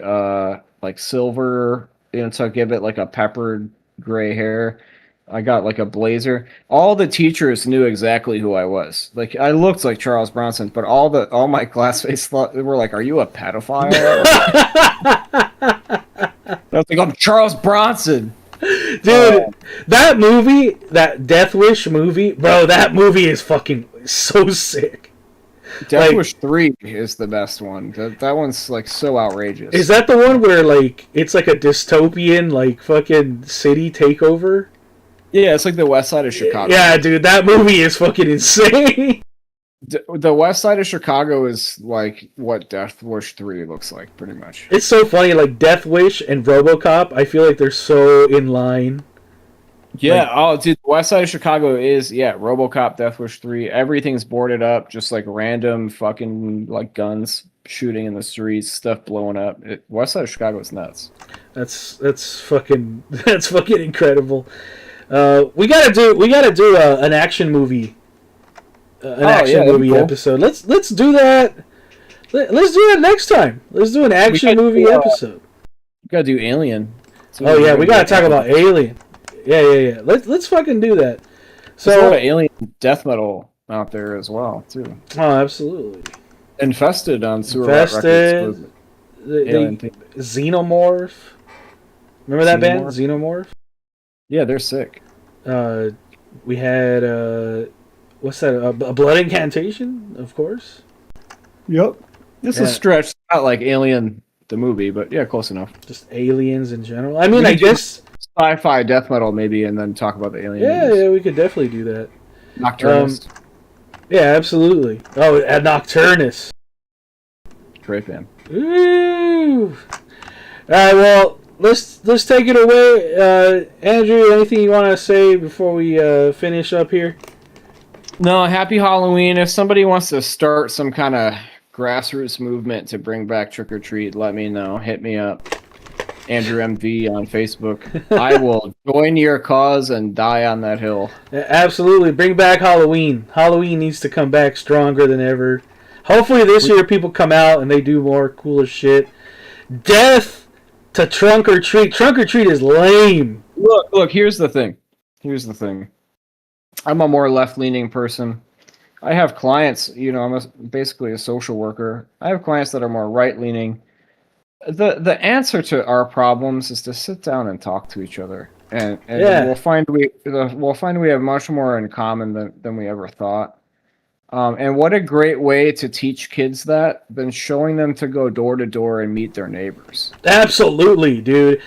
silver, to give it like a peppered gray hair. I got like a blazer. All the teachers knew exactly who I was. Like I looked like Charles Bronson, but all my classmates were like, "Are you a pedophile?" I was like, "I'm Charles Bronson." Dude, that movie, that Death Wish movie, bro, that movie is fucking so sick. Death Like- Wish 3 is the best one. That one's like so outrageous. Is that the one where like it's like a dystopian like fucking city takeover? Yeah, it's like the West Side of Chicago. Yeah, dude, that movie is fucking insane. The West Side of Chicago is like what Death Wish 3 looks like, pretty much. It's so funny, like Death Wish and RoboCop. I feel like they're so in line. Yeah, dude, the West Side of Chicago is, RoboCop, Death Wish 3, everything's boarded up, just like random fucking like guns shooting in the streets, stuff blowing up. West Side of Chicago is nuts. That's fucking incredible. We gotta do an action movie, movie cool. episode. Let's do that. Let's do that next time. Let's do an action movie episode. We gotta do Alien. Oh yeah, we gotta talk about Alien. Yeah. Let's fucking do that. There's a lot of So, Alien death metal out there as well, too. oh, absolutely. Infested on Sewer Infested. Records. Was The Alien thing. Xenomorph. Remember that band, Xenomorph? Yeah, they're sick. We had what's that? A Blood Incantation, of course. Yep. This Yeah. is stretched out like Alien the movie, but yeah, close enough. Just aliens in general. I mean, We I could do guess. Sci-fi death metal maybe, and then talk about the Alien. Yeah, movies. we could definitely do that. Nocturnist. Yeah, absolutely. Oh, at Nocturnus. Great band. Ooh. All right, well, let's take it away. Andrew, anything you want to say before we finish up here? No, happy Halloween. If somebody wants to start some kind of grassroots movement to bring back trick or treat, let me know. Hit me up. Andrew MV on Facebook. I will join your cause and die on that hill. Absolutely. Bring back Halloween. Halloween needs to come back stronger than ever. Hopefully this year people come out and they do more cooler shit. Death to Trunk or Treat. Trunk or Treat is lame. Look, here's the thing. I'm a more left-leaning person. I have clients, I'm basically a social worker. I have clients that are more right-leaning. The answer to our problems is to sit down and talk to each other, and Yeah. we'll find we have much more in common than we ever thought. And what a great way to teach kids that than showing them to go door to door and meet their neighbors. Absolutely, dude.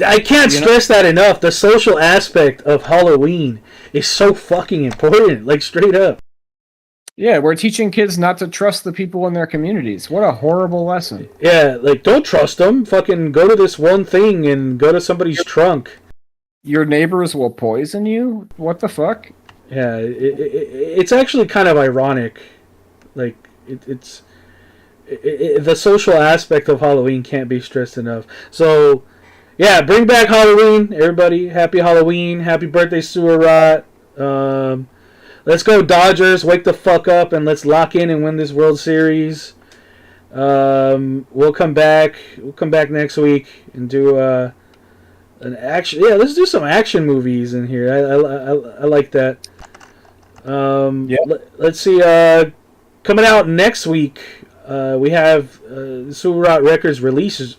I can't stress that enough. The social aspect of Halloween is so fucking important. Like, straight up. Yeah, we're teaching kids not to trust the people in their communities. What a horrible lesson. Yeah, like, don't trust them. Fucking go to this one thing and go to somebody's trunk. Your neighbors will poison you? What the fuck? Yeah, it's actually kind of ironic. Like, it's the social aspect of Halloween can't be stressed enough. So, yeah, bring back Halloween, everybody. Happy Halloween. Happy birthday, Sewer Rot. Let's go Dodgers. Wake the fuck up and let's lock in and win this World Series. We'll come back. We'll come back next week and do an action. Yeah, let's do some action movies in here. I like that. Let's see. Coming out next week, we have Sewer Rot Records releases.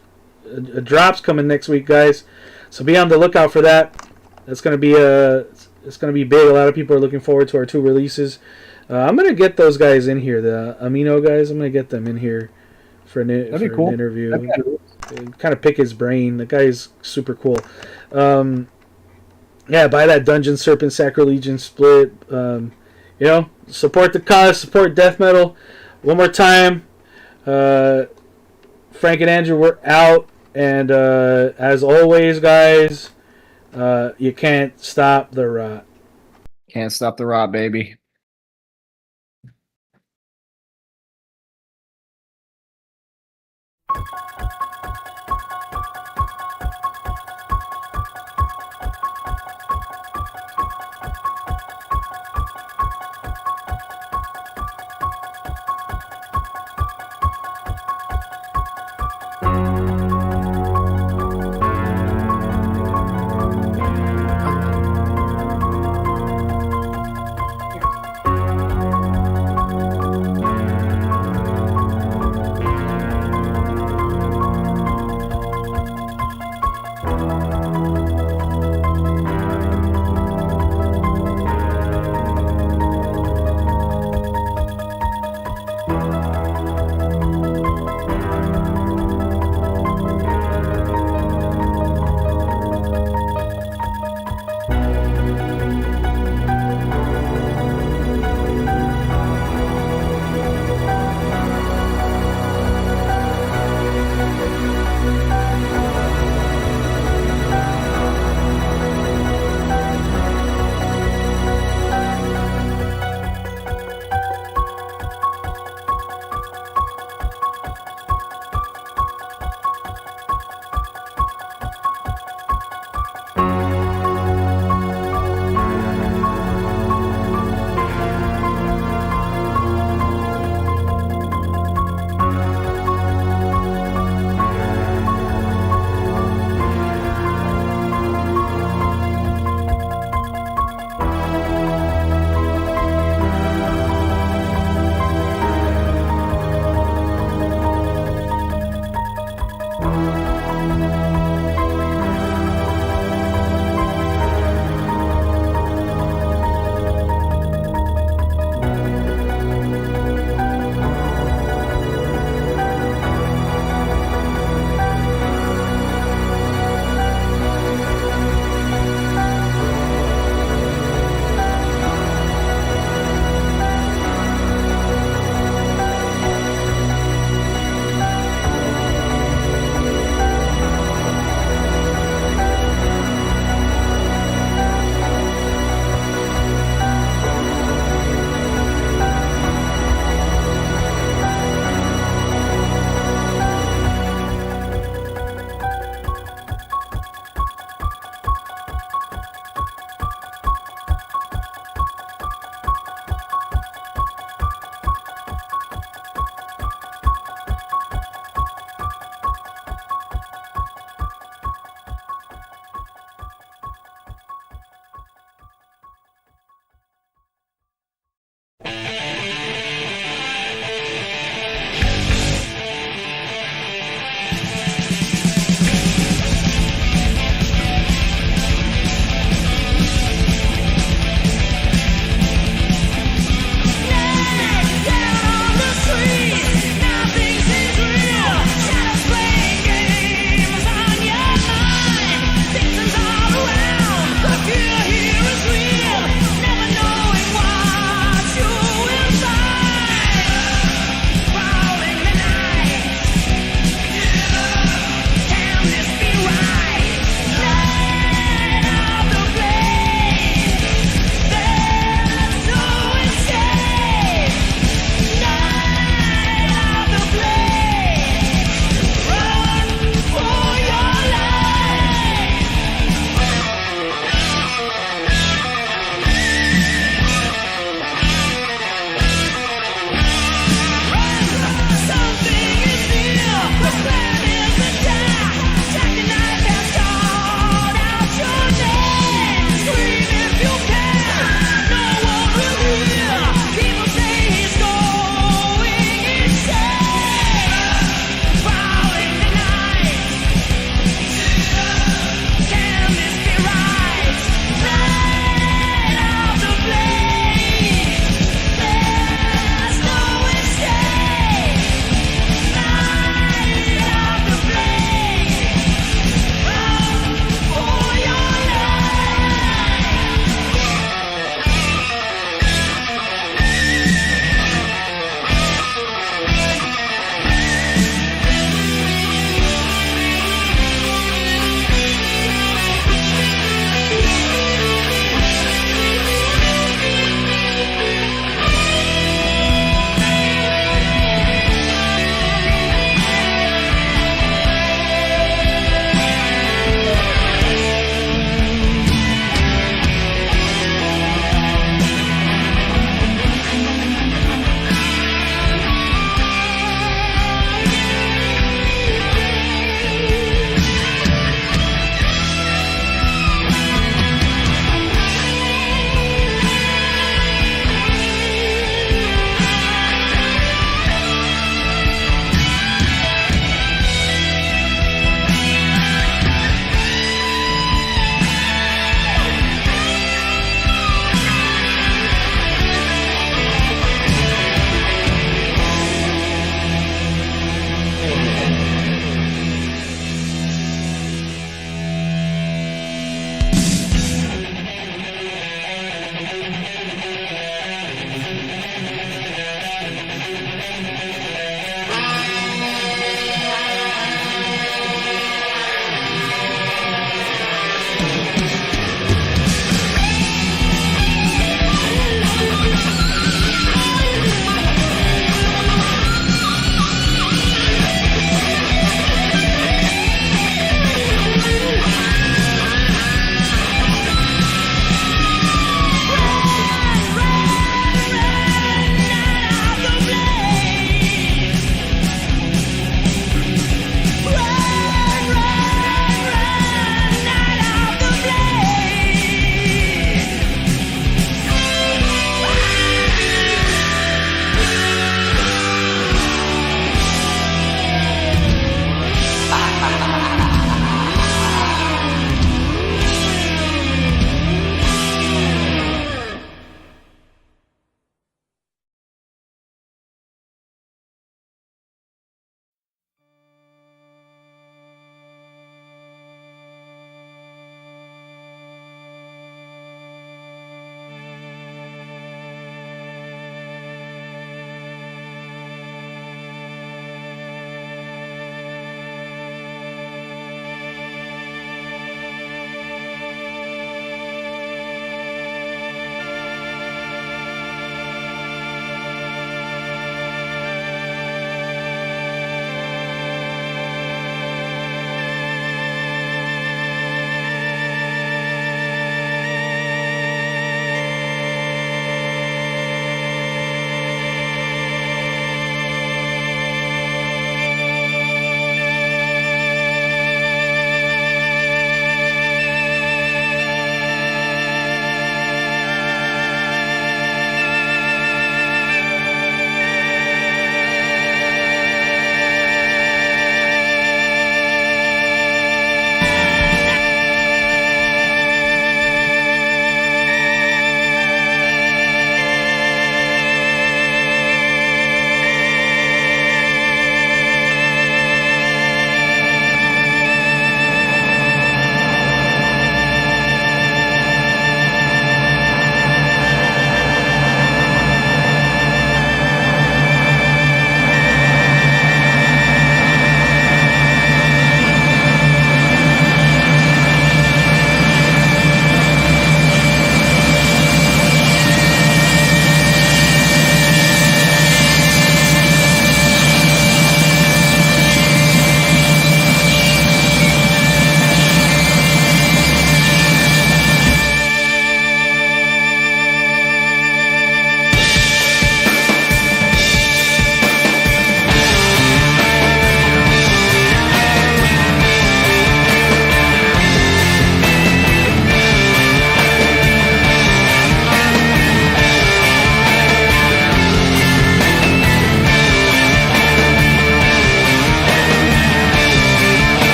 Drops coming next week, guys. So be on the lookout for that. That's gonna be it's gonna be big. A lot of people are looking forward to our 2 releases. I'm gonna get those guys in here. The Amino guys. I'm gonna get them in here for an That'd be cool. interview. That'd be cool. kind of pick his brain. The guy is super cool. Yeah, buy that Dungeon Serpent Sacrilegion split. Support the cause, support death metal. One more time, Frank and Andrew, we're out. And as always, guys, you can't stop the rot. Can't stop the rot, baby.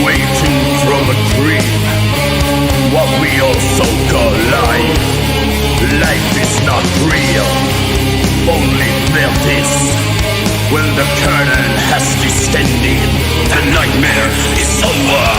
waking from a dream, what we also call life. Life is not real, only built is. When the curtain has descended, the nightmare is over.